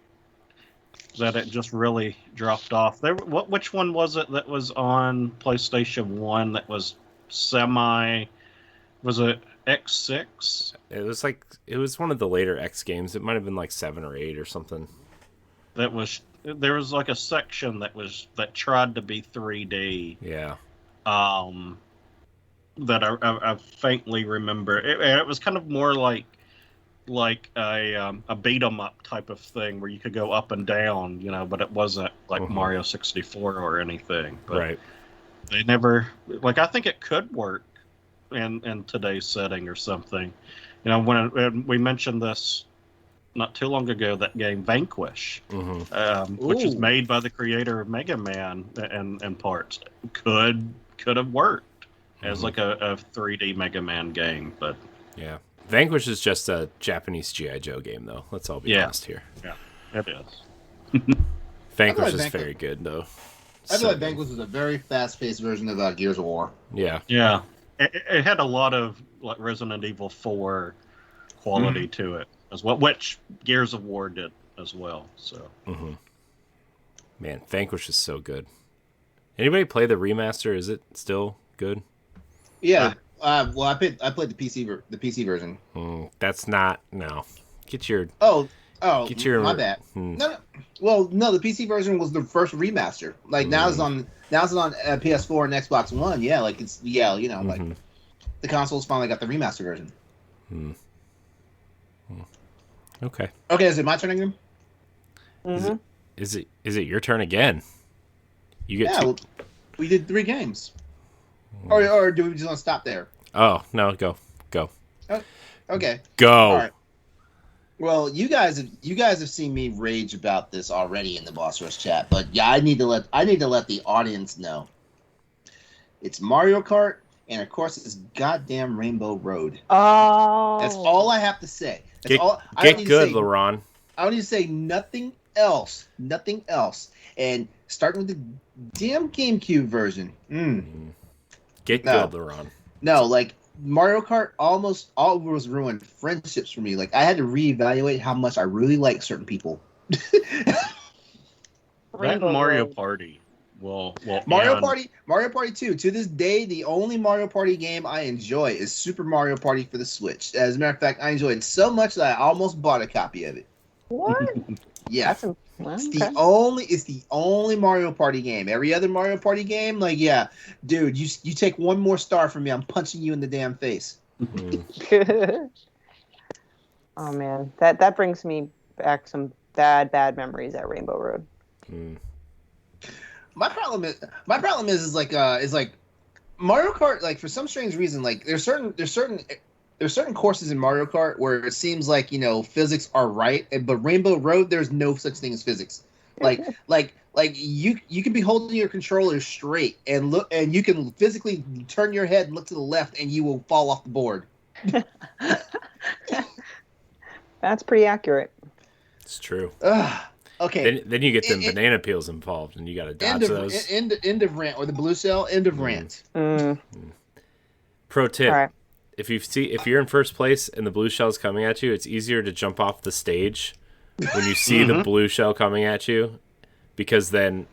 that it just really dropped off. Which one was it that was on PlayStation 1 that was was it X6? It was one of the later X games. It might have been like 7 or 8 or something. There was like a section that tried to be 3D. Yeah. That I faintly remember. It was kind of more like a beat 'em up type of thing where you could go up and down, but it wasn't like Mario 64 or anything. But right. They never, like, I think it could work in today's setting or something. When we mentioned this not too long ago, that game Vanquish, which is made by the creator of Mega Man and parts, could have worked as like a 3D Mega Man game. But yeah. Vanquish is just a Japanese G.I. Joe game, though. Let's all be honest here. Yeah, it is. Vanquish is very good, though. I feel like Vanquish was a very fast-paced version of Gears of War. Yeah. Yeah. It had a lot of, like, Resident Evil 4 quality to it as well, which Gears of War did as well. So. Man, Vanquish is so good. Anybody play the remaster? Is it still good? Yeah. Well, I played the PC version. That's not Get your my bad. No. Well, no, the PC version was the first remaster. Like now it's on PS4 and Xbox One. Yeah, like it's like the consoles finally got the remaster version. Okay. Okay, is it my turn again? Is it your turn again? You get two. Well, we did 3 games. Or do we just want to stop there? Oh, no, go. Okay. Go. All right. Well, you guys have seen me rage about this already in the Boss Rush chat, but yeah, I need to let the audience know. It's Mario Kart, and of course it's goddamn Rainbow Road. Oh. That's all I have to say. Get good, LeRon. I don't need to say nothing else. Nothing else. And starting with the damn GameCube version. Get good, LeRon. No, like Mario Kart almost always ruined friendships for me. Like I had to reevaluate how much I really like certain people. Mario Party. Well, Mario Party 2. To this day, the only Mario Party game I enjoy is Super Mario Party for the Switch. As a matter of fact, I enjoyed it so much that I almost bought a copy of it. What? Yeah. It's the only Mario Party game. Every other Mario Party game, like, yeah, dude, you take one more star from me, I'm punching you in the damn face. Oh man, that brings me back some bad memories at Rainbow Road. My problem is like Mario Kart, like, for some strange reason, like there's certain courses in Mario Kart where it seems like, physics are right, but Rainbow Road, there's no such thing as physics. Like you can be holding your controller straight and look, and you can physically turn your head and look to the left, and you will fall off the board. That's pretty accurate. It's true. Okay. Then you get them It- banana peels involved, and you got to dodge those. End of rant, or the blue cell. End of rant. Pro tip: All right. if you're in first place and the blue shell's coming at you, it's easier to jump off the stage when you see the blue shell coming at you, because then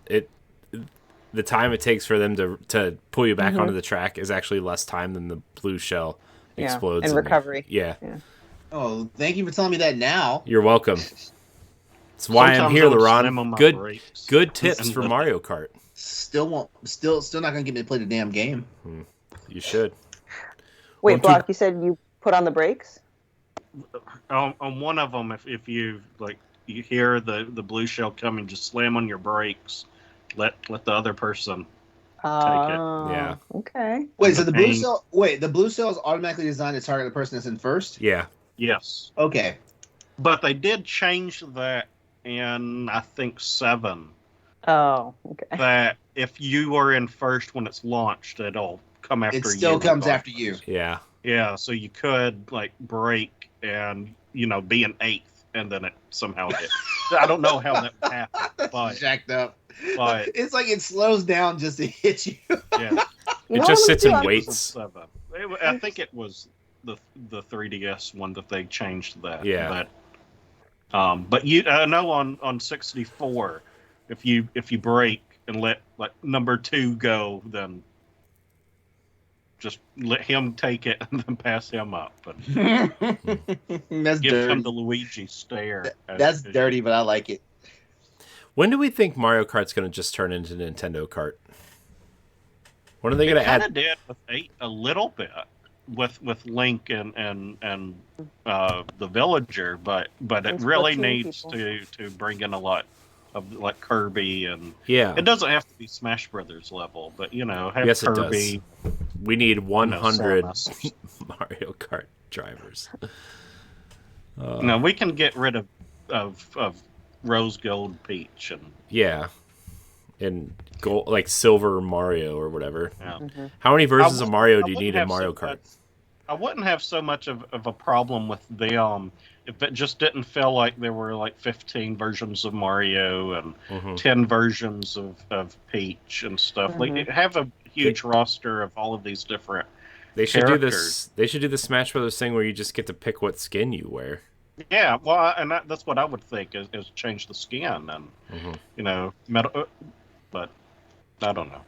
the time it takes for them to pull you back onto the track is actually less time than the blue shell explodes. And recovery. Yeah. Oh, thank you for telling me that now. You're welcome. That's why I'm Sometimes here, I would slam on LeRon. my Good brakes. tips for Mario Kart. Still not gonna get me to play the damn game. You should. Wait, One, two- Block, you said you put on the brakes? On one of them, if you you hear the blue shell coming, just slam on your brakes. Let the other person. Yeah. Okay. Wait, so the blue Pain. cell? Wait, the blue cell is automatically designed to target the person that's in first. Yeah. Yes, Okay. but they did change that in I think 7. Oh, okay. That if you are in first when it's launched, it'll come after you. It still comes after you. Yeah. Yeah, so you could brake and be an 8th, and then it somehow hit. I don't know how that would happen, That's jacked up. but It's like it slows down just to hit you. yeah, You It know just what I'm sits and gonna do? waits. it was 7. I think it was the 3DS one that they changed that. Yeah. But I know on 64, if you brake and let number 2 go, then just let him take it and then pass him up and That's give him dirty. the Luigi stare. That's dirty, but I like it. When do we think Mario Kart's going to just turn into Nintendo Kart? When are they going to Kind add? of did with 8 a little bit with Link and the Villager, but it And really Splatoon needs people. to bring in a lot of Kirby, and Yeah. it doesn't have to be Smash Brothers level, but have Yes, it Kirby. does. We need 100 Samus. Mario Kart drivers. No, we can get rid of Rose Gold Peach and Yeah. And gold, like Silver Mario or whatever. yeah. How many versions I of Mario I do you wouldn't need in have Mario so Kart? much- I wouldn't have so much of a problem with them if it just didn't feel like there were 15 versions of Mario and 10 versions of Peach and stuff. Like have a huge roster of all of these different. They should do characters. this. They should do the Smash Brothers thing where you just get to pick what skin you wear. Yeah, well, and that's what I would think is change the skin and metal, but I don't know.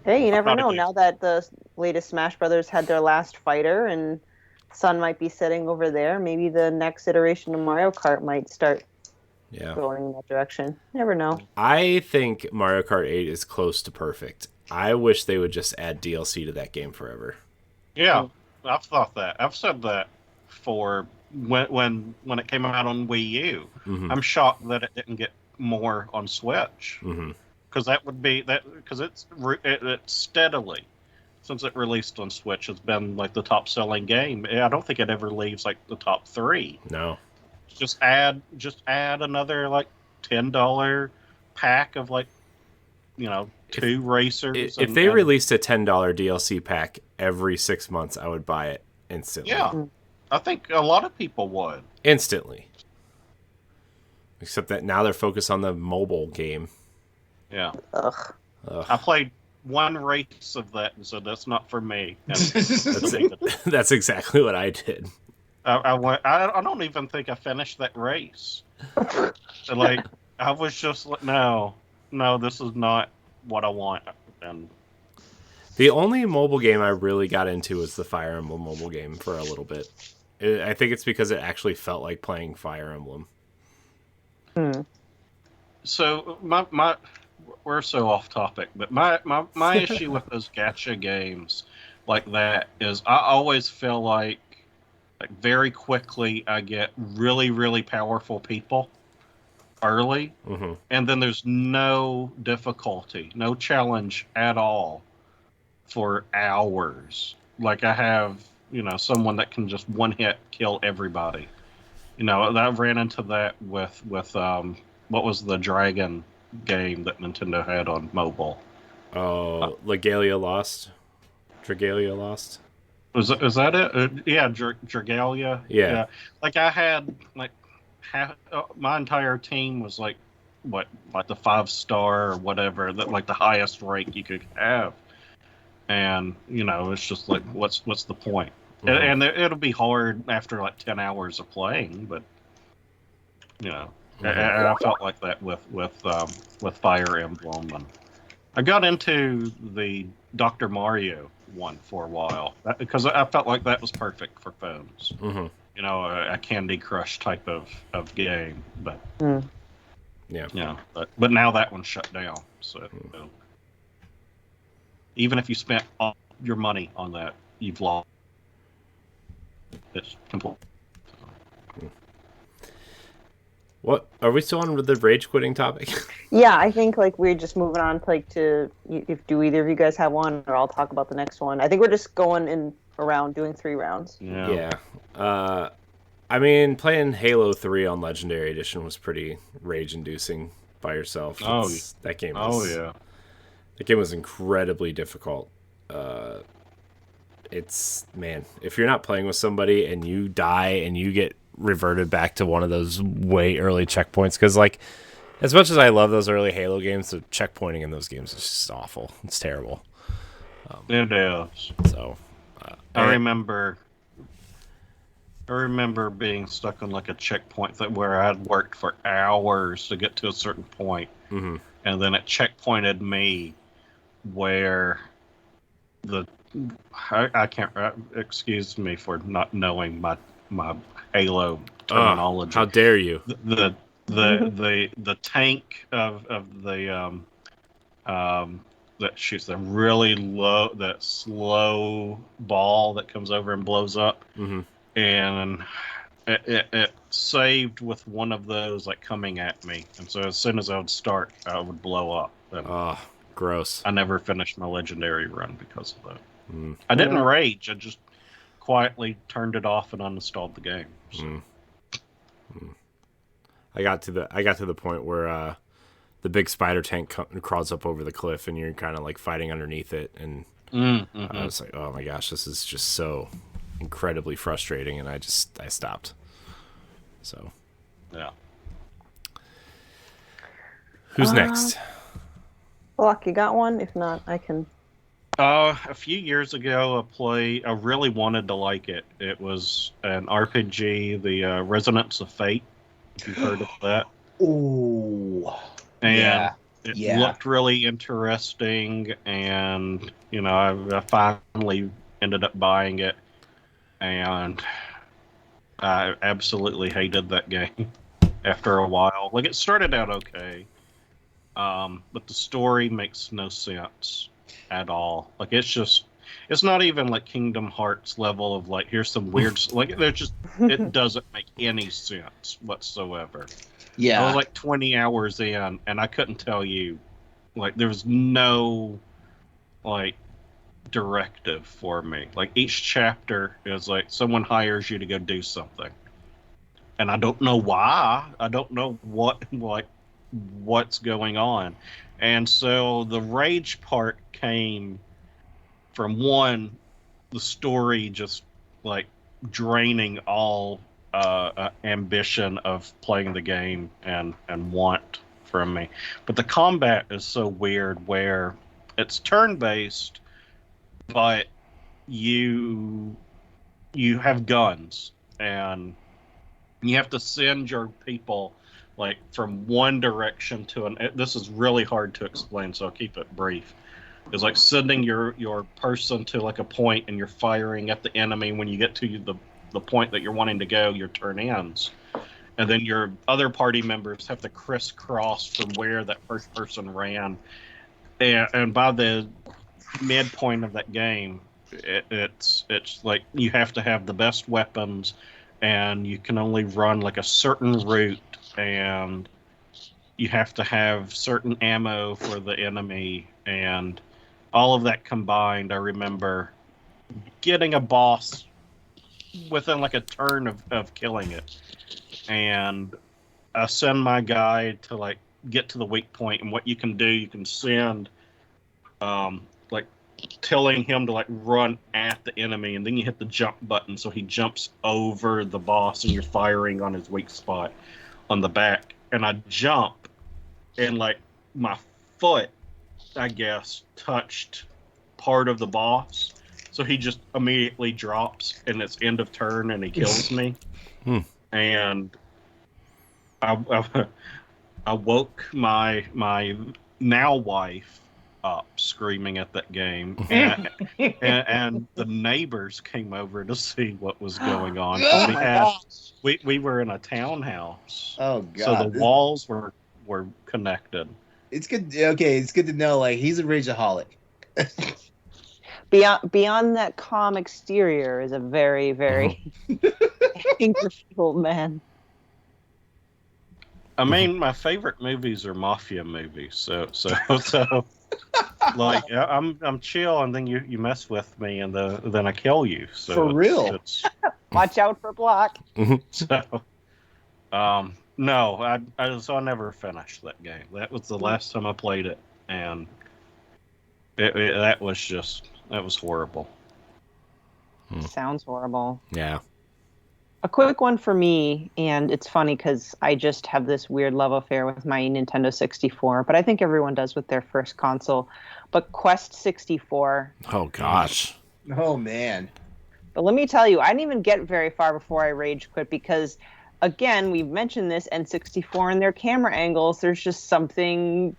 Hey, you never Not know. against- Now that the latest Smash Brothers had their last fighter and Sun might be sitting over there, maybe the next iteration of Mario Kart might start Yeah. going in that direction. Never know. I think Mario Kart 8 is close to perfect. I wish they would just add DLC to that game forever. Yeah, I've thought that. I've said that for when it came out on Wii U. I'm shocked that it didn't get more on Switch, because that would be because it's steadily since it released on Switch has been the top selling game. I don't think it ever leaves the top 3. No. Just add another $10 pack of 2 racers. If they released a $10 DLC pack every 6 months, I would buy it instantly. yeah, I think a lot of people would. Instantly. Except that now they're focused on the mobile game. Yeah. Ugh. I played one race of that, so that's not for me. And That's exactly what I did. I don't even think I finished that race. I was just no, this is not what I want. And The only mobile game I really got into was the Fire Emblem mobile game for a little bit. I think it's because it actually felt like playing Fire Emblem. so my we're so off topic, but my issue with those gacha games like that is I always feel like very quickly I get really, really powerful people early, and then there's no difficulty, no challenge at all for hours. Like I have, someone that can just one hit kill everybody. I ran into that with what was the dragon game that Nintendo had on mobile? Oh, Legalia Lost? Dragalia Lost? Is that it? Yeah, Dragalia. Yeah. Like I had half my entire team was like the 5-star or whatever, that like the highest rank you could have. And it's just like, what's the point? Mhm. And it'll be hard after like 10 hours of playing, but and I felt like that with Fire Emblem, and I got into the Dr. Mario one for a while because I felt like that was perfect for phones. Mhm. A Candy Crush type of game, but Yeah. but now that one's shut down. So even if you spent all your money on that, you've lost. It's complete. What are we still on with the rage quitting topic? Yeah, I think like we're just moving on to if do either of you guys have one, or I'll talk about the next one. I think we're just going in around doing 3 rounds. Yeah. I mean, playing Halo 3 on Legendary Edition was pretty rage-inducing by yourself. That game was, that game was incredibly difficult. If you're not playing with somebody and you die and you get reverted back to one of those way early checkpoints, because like, as much as I love those early Halo games, the checkpointing in those games is just awful. It's terrible. It is. So, I remember being stuck on like a checkpoint where I had worked for hours to get to a certain point, mm-hmm. and then it checkpointed me where I can't. Excuse me for not knowing my Halo terminology. How dare you? The tank of the that shoots the really that slow ball that comes over and blows up, mm-hmm. and it saved with one of those like coming at me, and so as soon as I would start, I would blow up. Oh, gross! I never finished my legendary run because of that. Mm. I didn't rage. I just quietly turned it off and uninstalled the game. So. I got to the point where the big spider tank crawls up over the cliff, and you're kind of like fighting underneath it, and I was like, oh my gosh, this is just so incredibly frustrating, and I stopped. So yeah. Who's next? Block, you got one? If not, I can. A few years ago, I really wanted to like it. It was an RPG, the Resonance of Fate. If you've heard of that. Ooh. And it looked really interesting, and I finally ended up buying it, and I absolutely hated that game after a while. Like, it started out okay, but the story makes no sense at all. Like, it's not even like Kingdom Hearts level of like, here's some weird like, it doesn't make any sense whatsoever. Yeah, I was like 20 hours in, and I couldn't tell you, like, there was no like directive for me. Like, each chapter is like someone hires you to go do something, and I don't know why. I don't know what's going on. And so the rage part came from the story just like draining all ambition of playing the game and want from me. But the combat is so weird, where it's turn-based, but you have guns, and you have to send your people like from one direction to this is really hard to explain, so I'll keep it brief. It's like sending your person to like a point, and you're firing at the enemy. When you get to the point that you're wanting to go, your turn ends. And then your other party members have to crisscross from where that first person ran. And by the midpoint of that game, it's like you have to have the best weapons, and you can only run like a certain route, and you have to have certain ammo for the enemy, and all of that combined, I remember getting a boss within like a turn of killing it, and I send my guy to like get to the weak point, and what you can do, you can send like telling him to like run at the enemy, and then you hit the jump button so he jumps over the boss, and you're firing on his weak spot on the back. And I jump, and like my foot, I guess, touched part of the boss. So he just immediately drops, and it's end of turn, and he kills me. And I woke my now wife up screaming at that game, and the neighbors came over to see what was going on. We were in a townhouse. Oh god! So the walls were connected. It's good. Okay, it's good to know. Like, he's a rageaholic. Beyond that calm exterior is a very, very anger-filled man. I mean, my favorite movies are mafia movies. So like I'm chill, and then you mess with me, and then I kill you. So for real. Watch out for Block. So, no, I never finished that game. That was the last time I played it, and that was horrible. Sounds horrible. Yeah. A quick one for me, and it's funny because I just have this weird love affair with my Nintendo 64, but I think everyone does with their first console. But Quest 64. Oh, gosh. Oh, man. But let me tell you, I didn't even get very far before I rage quit because, again, we've mentioned this N64 and their camera angles. There's just something...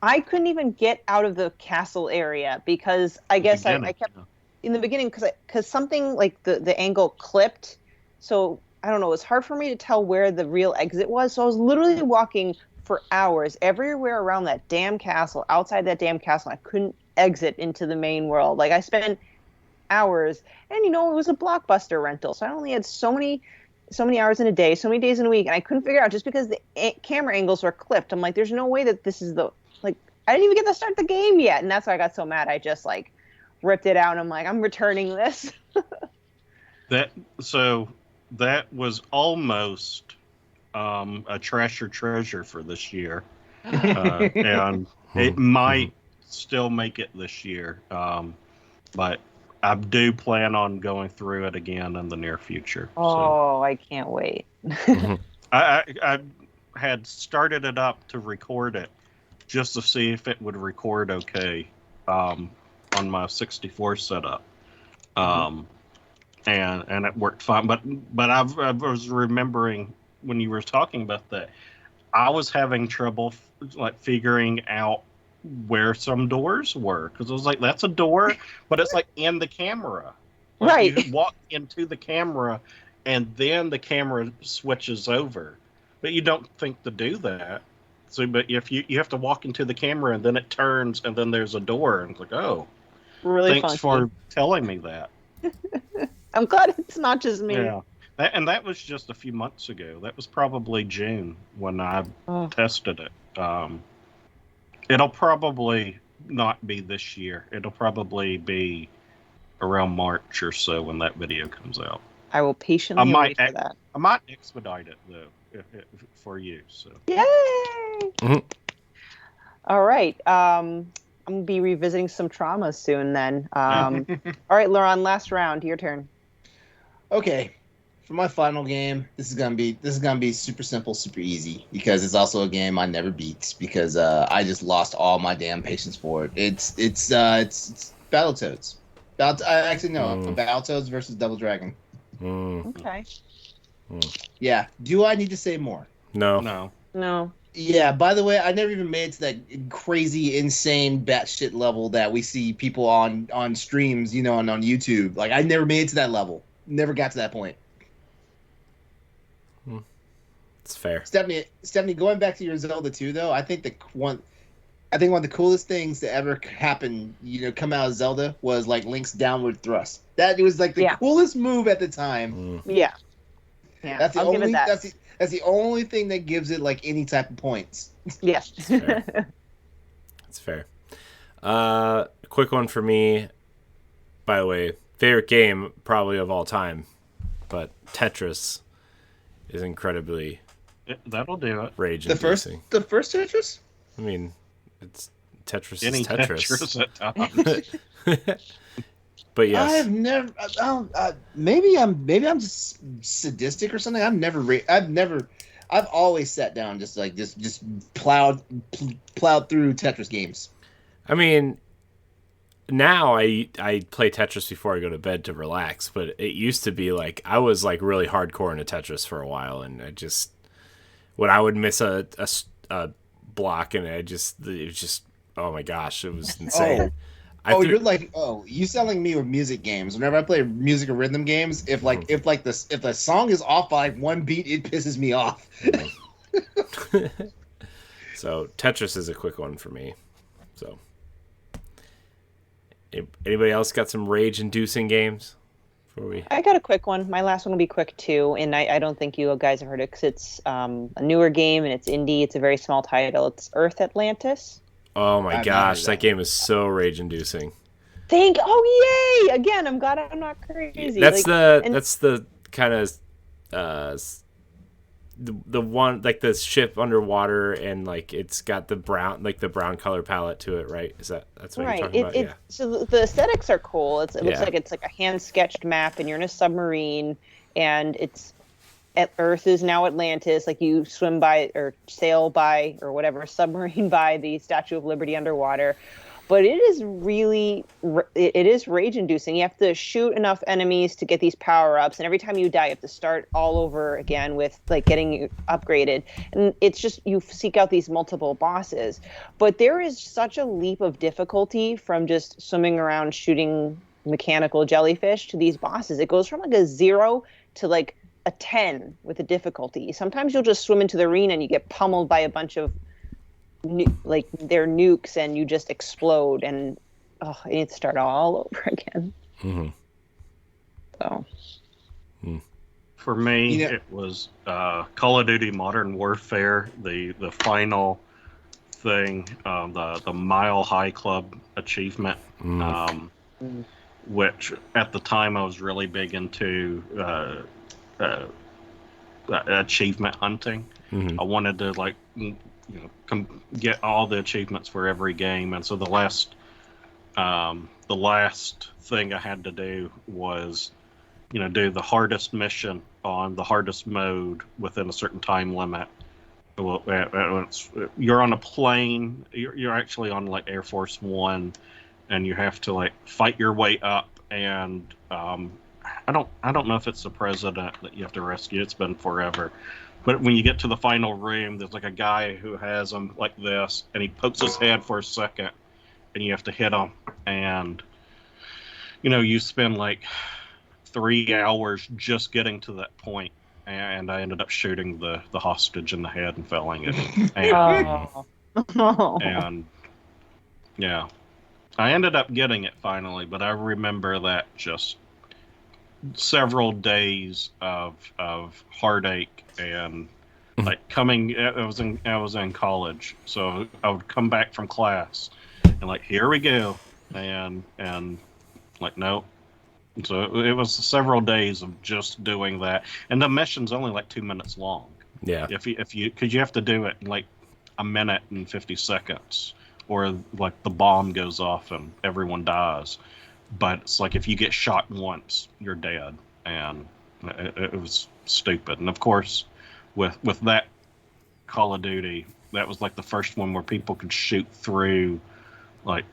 I couldn't even get out of the castle area because I guess I kept... In the beginning, because something like the angle clipped, so I don't know, it was hard for me to tell where the real exit was. So I was literally walking for hours everywhere around that damn castle, outside that damn castle. I couldn't exit into the main world. Like, I spent hours, and it was a Blockbuster rental, so I only had so many hours in a day, so many days in a week, and I couldn't figure out just because the camera angles were clipped. I'm like, there's no way that this is I didn't even get to start the game yet, and that's why I got so mad. I just ripped it out, and I'm like, I'm returning this. That was almost a trash or treasure for this year, and it might still make it this year, but I do plan on going through it again in the near future. Oh, so. I can't wait. I had started it up to record it just to see if it would record okay. On my 64 setup, and it worked fine. But I was remembering when you were talking about that, I was having trouble figuring out where some doors were, because I was like, that's a door, but it's in the camera. Right. You walk into the camera, and then the camera switches over, but you don't think to do that. So, but if you have to walk into the camera, and then it turns, and then there's a door, and it's like, oh. Really Thanks for telling me that. I'm glad it's not just me. Yeah, that was just a few months ago. That was probably June when I tested it. It'll probably not be this year. It'll probably be around March or so when that video comes out. I will patiently wait for that. I might expedite it though, if for you. So. Yay! Mm-hmm. All right. I'm going to be revisiting some traumas soon then. All right, LeRon, last round. Your turn. Okay. For my final game, this is gonna be super simple, super easy, because it's also a game I never beat because I just lost all my damn patience for it. It's Battletoads. Battletoads versus Double Dragon. Okay. Yeah. Do I need to say more? No. Yeah, by the way, I never even made it to that crazy, insane, batshit level that we see people on streams, and on YouTube. Like, I never made it to that level. Never got to that point. It's fair. Stephanie, going back to your Zelda 2, though, I think one of the coolest things that ever happened, come out of Zelda was, Link's downward thrust. That was, the coolest move at the time. Yeah. That's the only... That's the only thing that gives it any type of points. Yes. That's fair. Quick one for me. By the way, favorite game probably of all time, but Tetris is incredibly. That'll do it. Rage the first Tetris. I mean, it's Tetris. Any is Tetris. Tetris at times. But yes, I have never. Maybe I'm just sadistic or something. I've never. I've always sat down just plowed through Tetris games. I mean, now I play Tetris before I go to bed to relax, but it used to be like I was like really hardcore into Tetris for a while, and I just when I would miss a block, and it was just oh my gosh, it was insane. You selling me with music games. Whenever I play music or rhythm games, if the song is off by like one beat, it pisses me off. So Tetris is a quick one for me. So anybody else got some rage-inducing games? I got a quick one. My last one will be quick too, and I don't think you guys have heard it because it's a newer game and it's indie. It's a very small title. It's Earth Atlantis. Oh my gosh, that game is so rage-inducing. Oh yay! Again, I'm glad I'm not crazy. That's the kind of the one like the ship underwater, and like it's got the brown color palette to it, right? That's what you're talking about? Yeah. So the aesthetics are cool. It looks like it's like a hand sketched map, and you're in a submarine, and Earth is now Atlantis. Like you swim by or sail by or whatever submarine by the Statue of Liberty underwater. But it is rage-inducing. You have to shoot enough enemies to get these power-ups, and every time you die, you have to start all over again with like getting upgraded. And it's just you seek out these multiple bosses. But there is such a leap of difficulty from just swimming around shooting mechanical jellyfish to these bosses. It goes from like a 0 to like a 10 with the difficulty. Sometimes you'll just swim into the arena and you get pummeled by a bunch of their nukes, and you just explode, and you need to start all over again. Mm-hmm. So, for me, it was Call of Duty Modern Warfare, the final thing, the Mile High Club achievement, which at the time I was really big into achievement hunting. Mm-hmm. I wanted to get all the achievements for every game, and so the last thing I had to do was do the hardest mission on the hardest mode within a certain time limit. You're on a plane, you're actually on like Air Force One, and you have to like fight your way up, and I don't know if it's the president that you have to rescue. It's been forever. But when you get to the final room, there's like a guy who has him like this, and he pokes his head for a second, and you have to hit him. And, you spend like 3 hours just getting to that point. And I ended up shooting the hostage in the head and felling it. And yeah, I ended up getting it finally, but I remember that just several days of heartache and like coming. I was in college, so I would come back from class and like, here we go, and like, no. So it was several days of just doing that, and the mission's only like 2 minutes long. Yeah. Because you have to do it in like a minute and 50 seconds, or like the bomb goes off and everyone dies. But it's like if you get shot once, you're dead, and it was stupid. And of course, with that Call of Duty, that was like the first one where people could shoot through like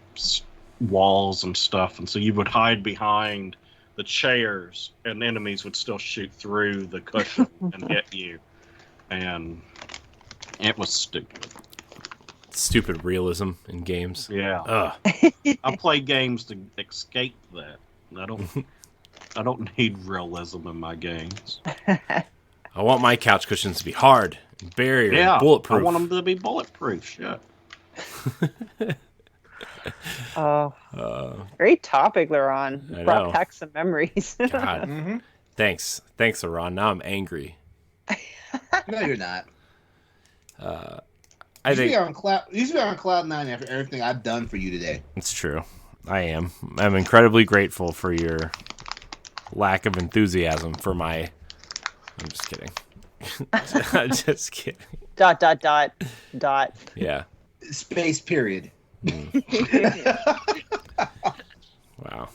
walls and stuff, and so you would hide behind the chairs, and enemies would still shoot through the cushion and hit you, and it was stupid. Stupid realism in games. Yeah. I play games to escape that. I don't need realism in my games. I want my couch cushions to be hard and barrier and bulletproof. I want them to be bulletproof. Shit. Great topic, LeRon. I Brought know. back some memories. God. Mm-hmm. Thanks, LeRon. Now I'm angry. No, you're not. I think You should be on cloud nine after everything I've done for you today. it's true. I am. I'm incredibly grateful for your lack of enthusiasm for my. I'm just kidding. I'm just kidding. ... Yeah. Space period. Wow.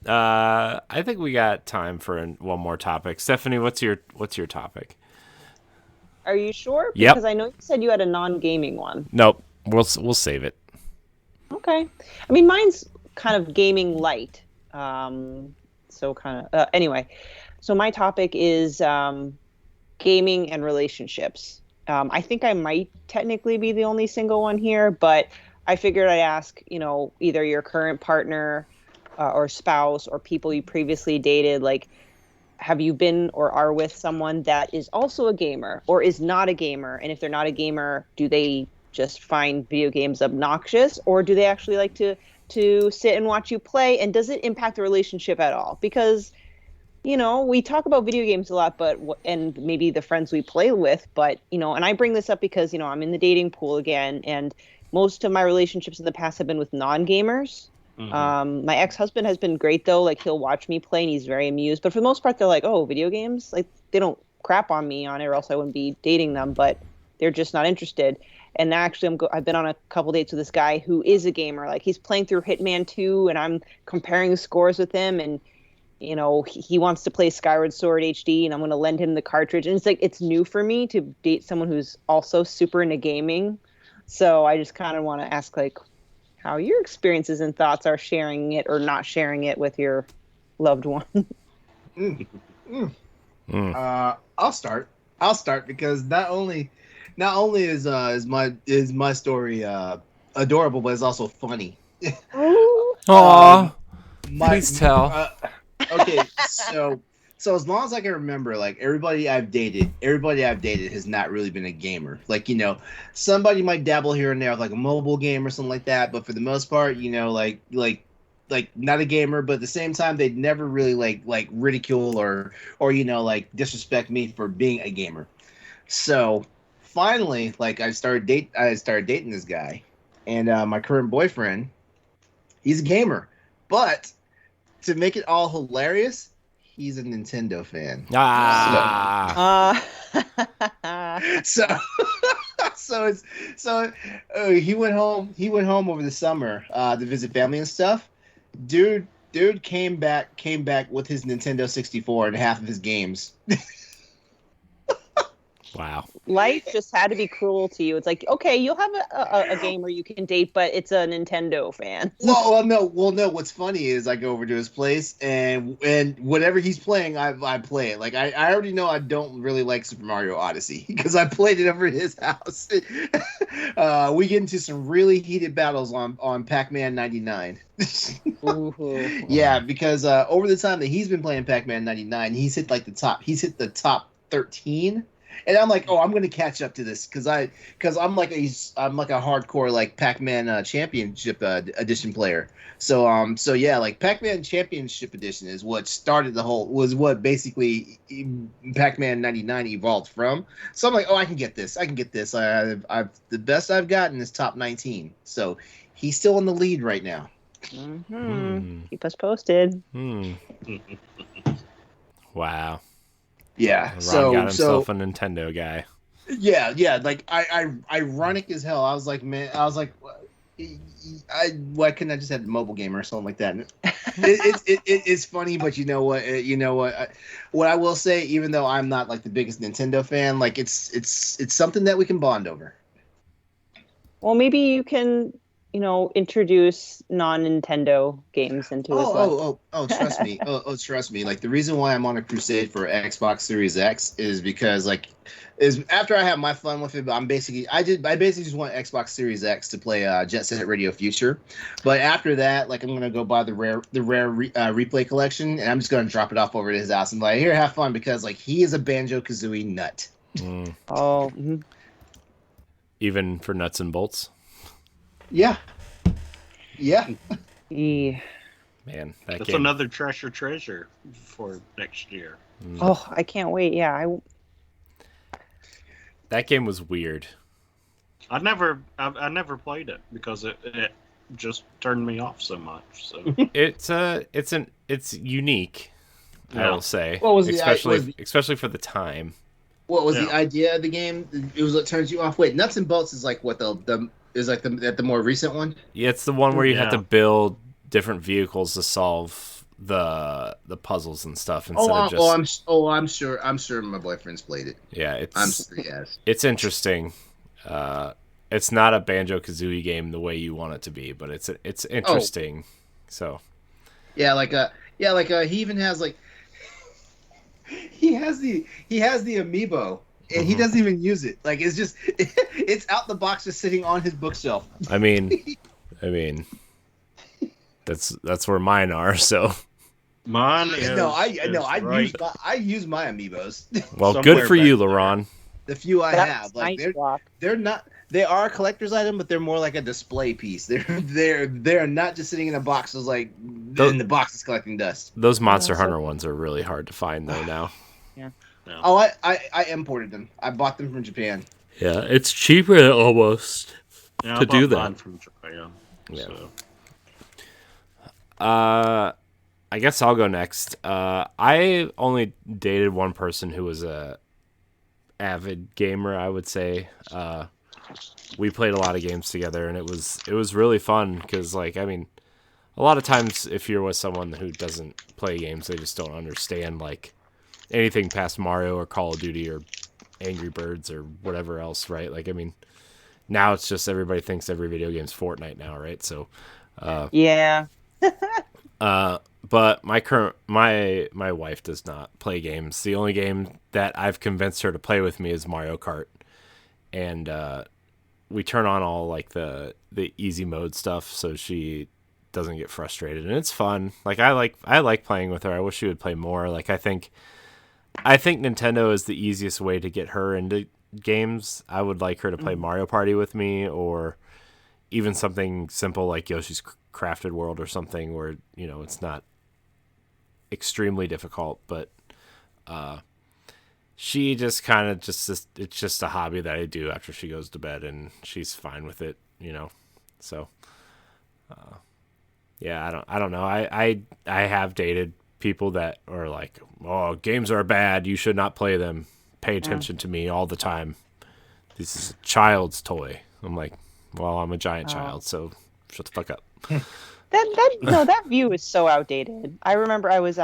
I think we got time for one more topic. Stephanie, what's your topic? Are you sure? Yep. Because I know you said you had a non-gaming one. Nope. We'll save it. Okay. I mean, mine's kind of gaming light. So kind of anyway. So my topic is gaming and relationships. I think I might technically be the only single one here, but I figured I'd ask, either your current partner or spouse or people you previously dated, like, have you been or are with someone that is also a gamer or is not a gamer? And if they're not a gamer, do they just find video games obnoxious, or do they actually like to sit and watch you play? And does it impact the relationship at all? Because we talk about video games a lot, and maybe the friends we play with, but, and I bring this up because, I'm in the dating pool again, and most of my relationships in the past have been with non-gamers. Mm-hmm. My ex-husband has been great, though. Like, he'll watch me play and he's very amused, but for the most part, they're like, oh, video games? Like, they don't crap on me on it, or else I wouldn't be dating them, but they're just not interested. And actually, I've been on a couple dates with this guy who is a gamer. Like, he's playing through Hitman 2, and I'm comparing the scores with him, and he wants to play Skyward Sword HD, and I'm going to lend him the cartridge. And it's new for me to date someone who's also super into gaming. So I just kind of want to ask, like, how your experiences and thoughts are sharing it or not sharing it with your loved one. I'll start because not only is my story adorable, but it's also funny. Aww. Please tell. Okay, so as long as I can remember, like, everybody I've dated has not really been a gamer. Like, somebody might dabble here and there with, like, a mobile game or something like that, but for the most part, like not a gamer. But at the same time, they'd never really like ridicule or like disrespect me for being a gamer. So finally, like, I started dating this guy, and my current boyfriend, he's a gamer, but to make it all hilarious, he's a Nintendo fan. So he went home. He went home over the summer to visit family and stuff. Dude came back with his Nintendo 64 and half of his games. Wow. Life just had to be cruel to you. It's like, okay, you'll have a gamer you can date, but it's a Nintendo fan. Well, no. What's funny is I go over to his place, and whatever he's playing, I play it. Like, I already know I don't really like Super Mario Odyssey because I played it over at his house. We get into some really heated battles on Pac-Man 99. Yeah, because over the time that he's been playing Pac-Man 99, he's hit the top 13. And I'm like, oh, I'm gonna catch up to this because I'm like a hardcore, like, Pac-Man Championship Edition player. So yeah, like, Pac-Man Championship Edition is what started was what basically Pac-Man 99 evolved from. So I'm like, oh, I can get this. I've the best I've gotten is top 19. So he's still in the lead right now. Keep us posted. Wow. Yeah, Ron got himself a Nintendo guy. Yeah, like, ironic as hell. I was like, why couldn't I just have a mobile game or something like that? It's funny, but you know what? What I will say, even though I'm not, like, the biggest Nintendo fan, like, it's something that we can bond over. Well, maybe you can, introduce non-Nintendo games into his life. Trust me. Trust me. Like, the reason why I'm on a crusade for Xbox Series X is because, like, after I have my fun with it, I basically just want Xbox Series X to play Jet Set Radio Future. But after that, like, I'm gonna go buy the rare replay collection, and I'm just gonna drop it off over to his house and be like, here, have fun, because, like, he is a Banjo-Kazooie nut. Oh. Even for nuts and bolts. Yeah. Man, that's another treasure for next year. Oh, I can't wait. Yeah, that game was weird. I never played it because it just turned me off so much. So it's unique. Yeah. I will say, especially for the time. What was the idea of the game? It was what turns you off. Wait, nuts and bolts is like what is like the more recent one? Yeah, it's the one where you have to build different vehicles to solve the puzzles and stuff instead of just. I'm sure my boyfriend's played it. Yeah, I'm sure he has. It's interesting. It's not a Banjo-Kazooie game the way you want it to be, but it's interesting. So he even has like he has the amiibo and he doesn't even use it. Like it's just it's out the box just sitting on his bookshelf. I mean that's where mine are, so Mine is I use my amiibos. well, Somewhere good for back you, there. LeRon. The few I That's have, like nice, Block. they're not. They are a collector's item, but they're more like a display piece. They're not just sitting in a box. It's like in the box is collecting dust. Those Monster Hunter ones are really hard to find though now. Yeah. Oh, I imported them. I bought them from Japan. Yeah, it's cheaper almost Yeah, to I do bought that. mine from Japan. Yeah. So. I guess I'll go next. I only dated one person who was a avid gamer, I would say. We played a lot of games together, and it was really fun because, like, I mean, a lot of times if you're with someone who doesn't play games, they just don't understand like anything past Mario or Call of Duty or Angry Birds or whatever else, right? Like, I mean, now it's just everybody thinks every video game's Fortnite now, right? So, Yeah. but my wife does not play games. The only game that I've convinced her to play with me is Mario Kart, and we turn on all like the easy mode stuff so she doesn't get frustrated, and it's fun. Like I like playing with her. I wish she would play more. Like I think Nintendo is the easiest way to get her into games. I would like her to play Mario Party with me, or even something simple like Yoshi's Crafted World or something where, you know, it's not extremely difficult, but she just kind of it's just a hobby that I do after she goes to bed, and she's fine with it, you know. So yeah, I don't know. I have dated people that are like, "Oh, games are bad. You should not play them. Pay attention to me all the time. This is a child's toy." I'm like, "Well, I'm a giant child, so shut the fuck up." That view is so outdated. I remember I was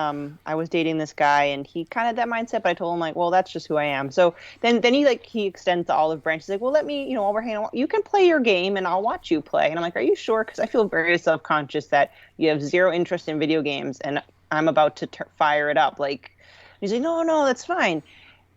dating this guy and he kind of had that mindset, but I told him like, well, that's just who I am. So then he extends the olive branch. He's like, well, let me, you know, while we're hanging out, you can play your game and I'll watch you play. And I'm like, are you sure? Because I feel very self-conscious that you have zero interest in video games and I'm about to fire it up. Like, he's like, no, that's fine.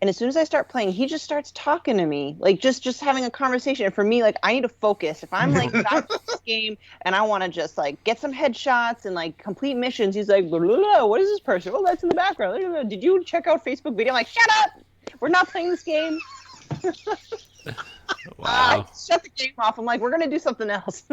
And as soon as I start playing, he just starts talking to me, like just having a conversation. And for me, like I need to focus. If I'm like back to this game and I want to just like get some headshots and like complete missions, he's like, blah, blah, blah, what is this person? Oh, that's in the background. Blah, blah, blah. Did you check out Facebook video? I'm like, shut up! We're not playing this game. Wow. Shut the game off. I'm like, we're gonna do something else.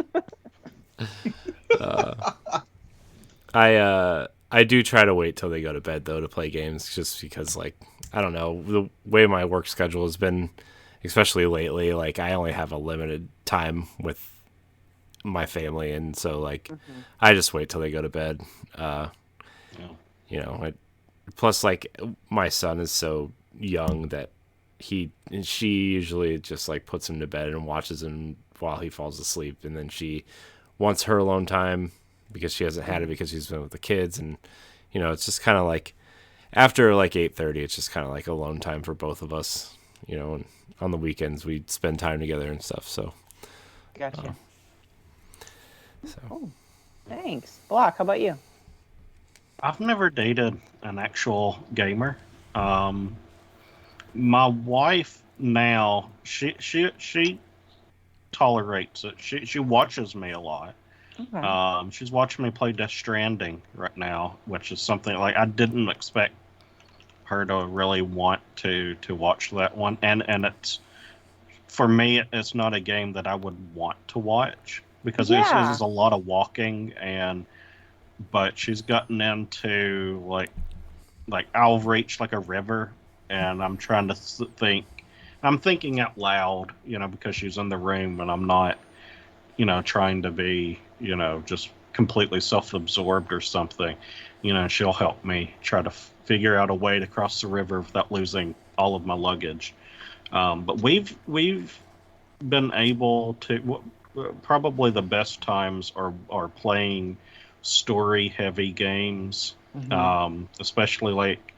I do try to wait till they go to bed though to play games, just because like I don't know, the way my work schedule has been, especially lately, like I only have a limited time with my family, and so like I just wait till they go to bed. You know, plus like my son is so young that she usually just like puts him to bed and watches him while he falls asleep, and then she wants her alone time because she hasn't had it because she's been with the kids, and you know, it's just kind of like after like 8:30, it's just kind of like alone time for both of us, you know, and on the weekends we spend time together and stuff. So Gotcha. Cool. Thanks. Block, how about you? I've never dated an actual gamer. My wife now, she tolerates it. She watches me a lot. Okay. She's watching me play Death Stranding right now, which is something like I didn't expect her to really want to watch that one. And it's, for me, it's not a game that I would want to watch because it's a lot of walking, but she's gotten into like I'll reach like a river and I'm trying to I'm thinking out loud, you know, because she's in the room and I'm not, you know, trying to be, you know, just completely self-absorbed or something. You know, she'll help me try to figure out a way to cross the river without losing all of my luggage. But we've been able to, probably the best times are playing story-heavy games, especially like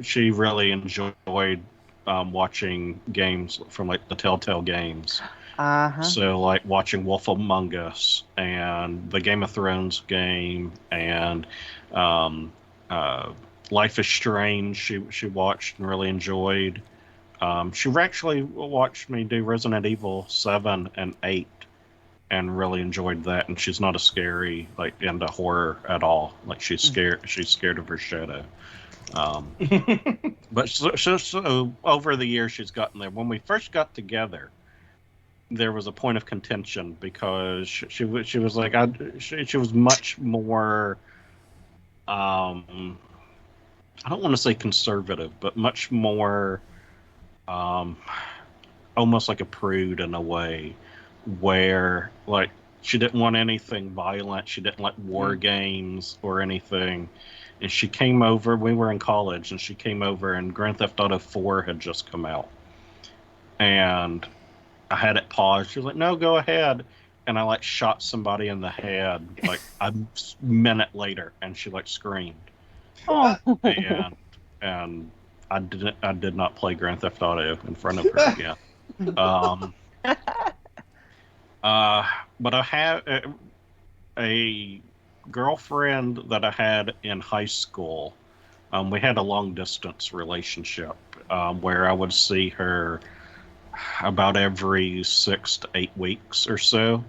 she really enjoyed watching games from like the Telltale games. So like watching Wolf Among Us and the Game of Thrones game and Life is Strange. She watched and really enjoyed. She actually watched me do Resident Evil 7 and 8 and really enjoyed that. And she's not a scary, like, into horror at all. Like, she's scared of her shadow. But so over the years, she's gotten there. When we first got together, there was a point of contention because she was like, she was much more, I don't want to say conservative, but much more, almost like a prude in a way, where like she didn't want anything violent. She didn't like war games or anything. And she came over. We were in college, and she came over, and Grand Theft Auto 4 had just come out, and I had it paused. She was like, "No, go ahead." And I like shot somebody in the head like a minute later, and she like screamed. Oh. And I did not play Grand Theft Auto in front of her again. But I had a girlfriend that I had in high school. We had a long distance relationship where I would see her about every 6 to 8 weeks or so.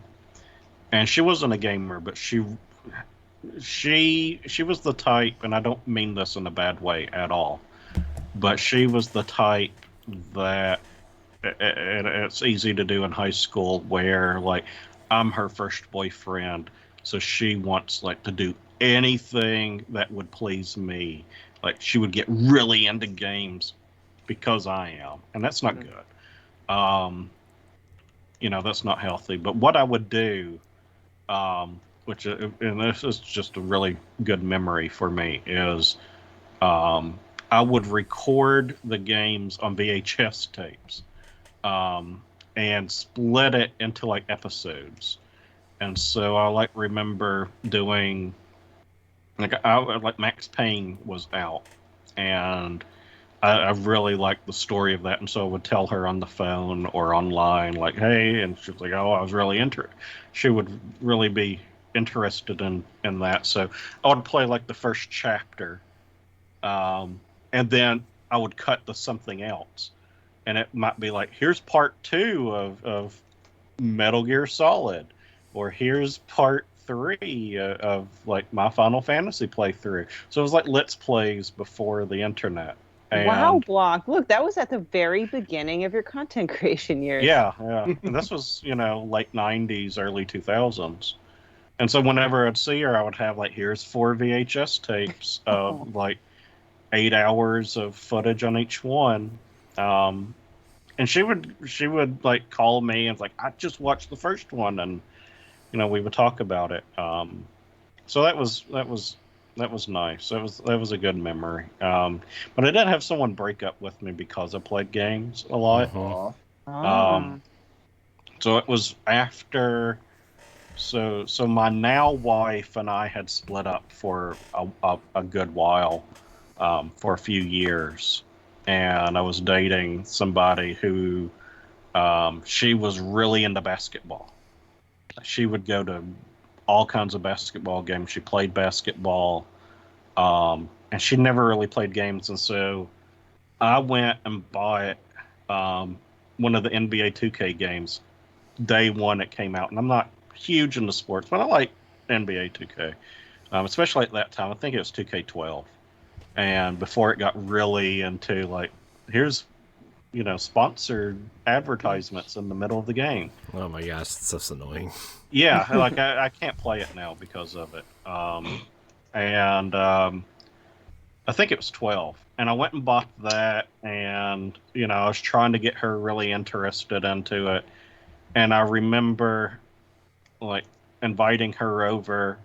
And she wasn't a gamer, but she was the type, and I don't mean this in a bad way at all, but she was the type that it's easy to do in high school where like I'm her first boyfriend, so she wants like to do anything that would please me. Like she would get really into games because I am, and that's not good. That's not healthy. But what I would do, and this is just a really good memory for me, is I would record the games on VHS tapes and split it into like episodes. And so I like remember doing like Max Payne was out, and I really liked the story of that, and so I would tell her on the phone or online, like, "Hey," and she's like, "Oh, I was really She would really be interested in that. So I would play like the first chapter, and then I would cut to something else, and it might be like, "Here's part 2 of Metal Gear Solid," or "Here's part 3 of like my Final Fantasy playthrough." So it was like Let's Plays before the internet. Wow, Block. Look, that was at the very beginning of your content creation years. Yeah. And this was, late 90s, early 2000s. And so whenever I'd see her, I would have like, here's 4 VHS tapes of like 8 hours of footage on each one. And she would like call me and like, "I just watched the first one," and we would talk about it. So that was nice. That was a good memory. But I did have someone break up with me because I played games a lot. So it was after. So my now wife and I had split up for a good while, for a few years, and I was dating somebody who, she was really into basketball. She would go to all kinds of basketball games. She played basketball, and she never really played games. And so I went and bought one of the NBA 2K games day one it came out. And I'm not huge into sports, but I like NBA 2K, especially at that time. I think it was 2K12. And before it got really into like, here's sponsored advertisements in the middle of the game. Oh my gosh, that's annoying. Yeah, like I can't play it now because of it. And I think it was 12. And I went and bought that, and I was trying to get her really interested into it. And I remember like inviting her over,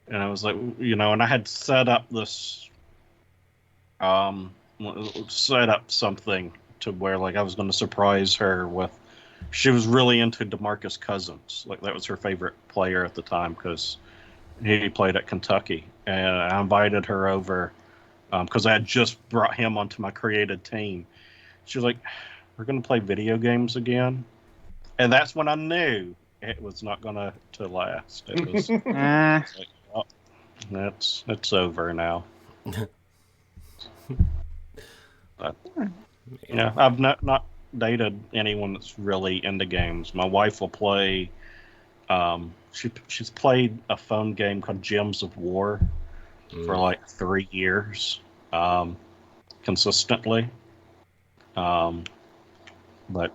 and I was like, and I had set up this something to where like I was going to surprise her with. She was really into DeMarcus Cousins. Like that was her favorite player at the time because He played at Kentucky, and I invited her over because I had just brought him onto my created team. She was like, "We're going to play video games again," and that's when I knew it was not going to last. It was, it was like, oh, it's over now. But I've not dated anyone that's really into games. My wife will play. She's played a phone game called Gems of War for like 3 years, consistently. But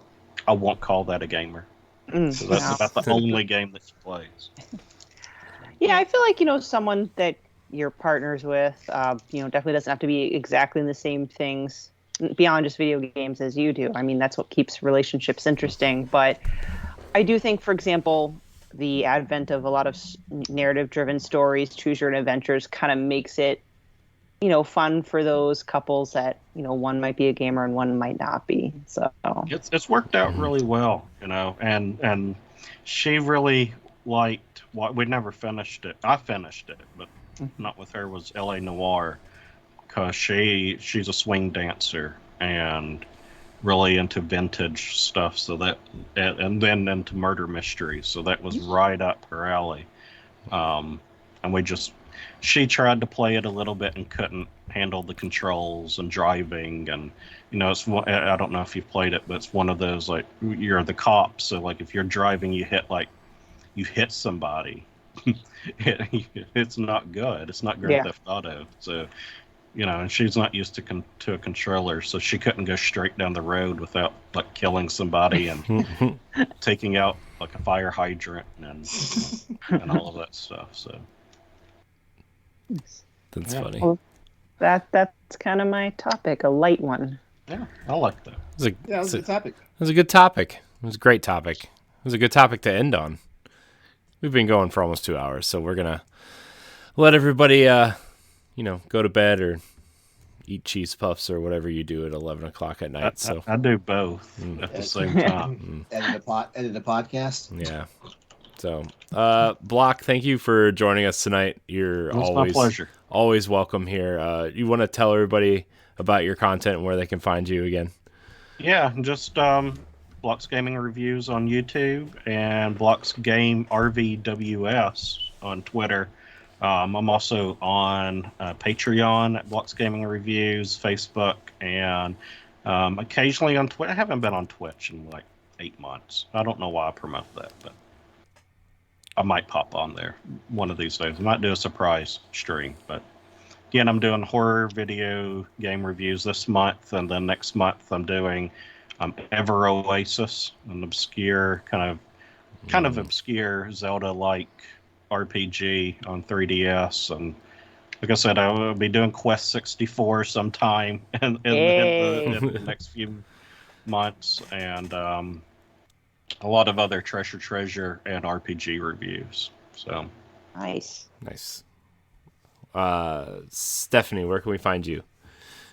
I won't call that a gamer. So that's about the only game that she plays. Yeah, I feel like, someone that you're partners with, definitely doesn't have to be exactly in the same things beyond just video games as you do. I mean, that's what keeps relationships interesting. But I do think, for example, the advent of a lot of narrative-driven stories, choose-your-own adventures, kind of makes it, fun for those couples that, one might be a gamer and one might not be. So it's worked out really well, and she really liked what we never finished it. I finished it, but not with her. Was L.A. Noire, because she's a swing dancer and really into vintage stuff. So that and then into murder mysteries. So that was right up her alley. And she tried to play it a little bit and couldn't handle the controls and driving, and it's I don't know if you've played it, but it's one of those, like, you're the cop, so like if you're driving, you hit somebody. It's not good. It's not Grand Theft Auto. So and she's not used to a controller, so she couldn't go straight down the road without like killing somebody and taking out like a fire hydrant and all of that stuff. So that's funny. Well, that's kind of my topic, a light one. Yeah, I like that. It was a good topic. It was a good topic. It was a great topic. It was a good topic to end on. We've been going for almost 2 hours, so we're gonna let everybody, go to bed or eat cheese puffs or whatever you do at 11 o'clock at night. So I do both at the same time. Edit a podcast. Yeah. So, Block, thank you for joining us tonight. It's my pleasure. Always welcome here. You want to tell everybody about your content and where they can find you again? Yeah, just Block's Gaming Reviews on YouTube and Block's Game RVWS on Twitter. I'm also on Patreon at Block's Gaming Reviews, Facebook, and occasionally on Twitch. I haven't been on Twitch in like 8 months. I don't know why I promote that, but I might pop on there one of these days. I might do a surprise stream, but again, I'm doing horror video game reviews this month, and then next month I'm doing Ever Oasis, an obscure kind of obscure Zelda-like RPG on 3DS, and like I said, I will be doing Quest 64 sometime in the next few months, and a lot of other treasure and RPG reviews. So nice. Stephanie, where can we find you?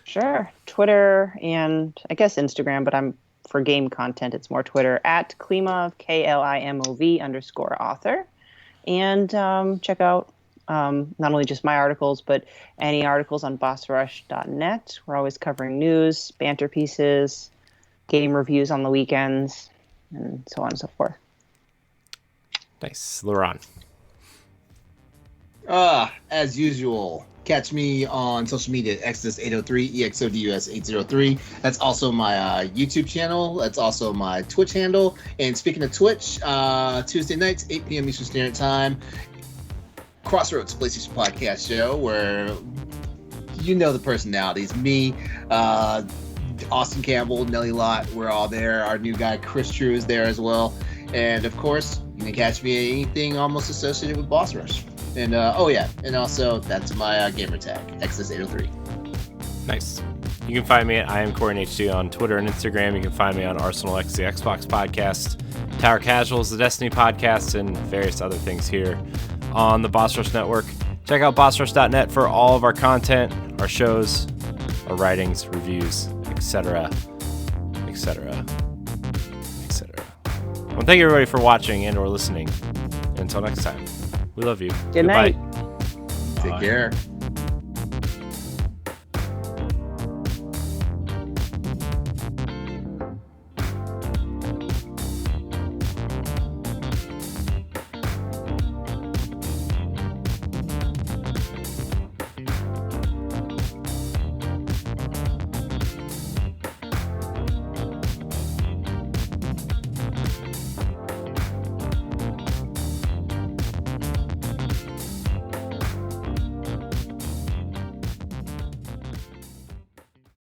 Sure, Twitter and I guess Instagram, but I'm for game content. It's more Twitter at Klimov KLIMOV_author, and check out not only just my articles, but any articles on bossrush.net. We're always covering news, banter pieces, game reviews on the weekends, and so on and so forth. Nice. LeRon. As usual, catch me on social media at Exodus803, EXODUS803. That's also my YouTube channel. That's also my Twitch handle. And speaking of Twitch, Tuesday nights, 8 p.m. Eastern Standard Time, Crossroads PlayStation Podcast Show, where you know the personalities. Me, Austin Campbell, Nelly Lott, we're all there. Our new guy, Chris True, is there as well. And of course, you can catch me at anything almost associated with Boss Rush. And and also that's my gamer tag, Exodus803. Nice. You can find me at IamCoreyHD on Twitter and Instagram. You can find me on Arsenal X, the Xbox podcast, Tower Casuals, the Destiny podcast, and various other things here on the Boss Rush Network. Check out bossrush.net for all of our content, our shows, our writings, reviews, etc. etc. etc. Well, thank you everybody for watching and or listening. Until next time. We love you. Good Goodbye. night. Take care.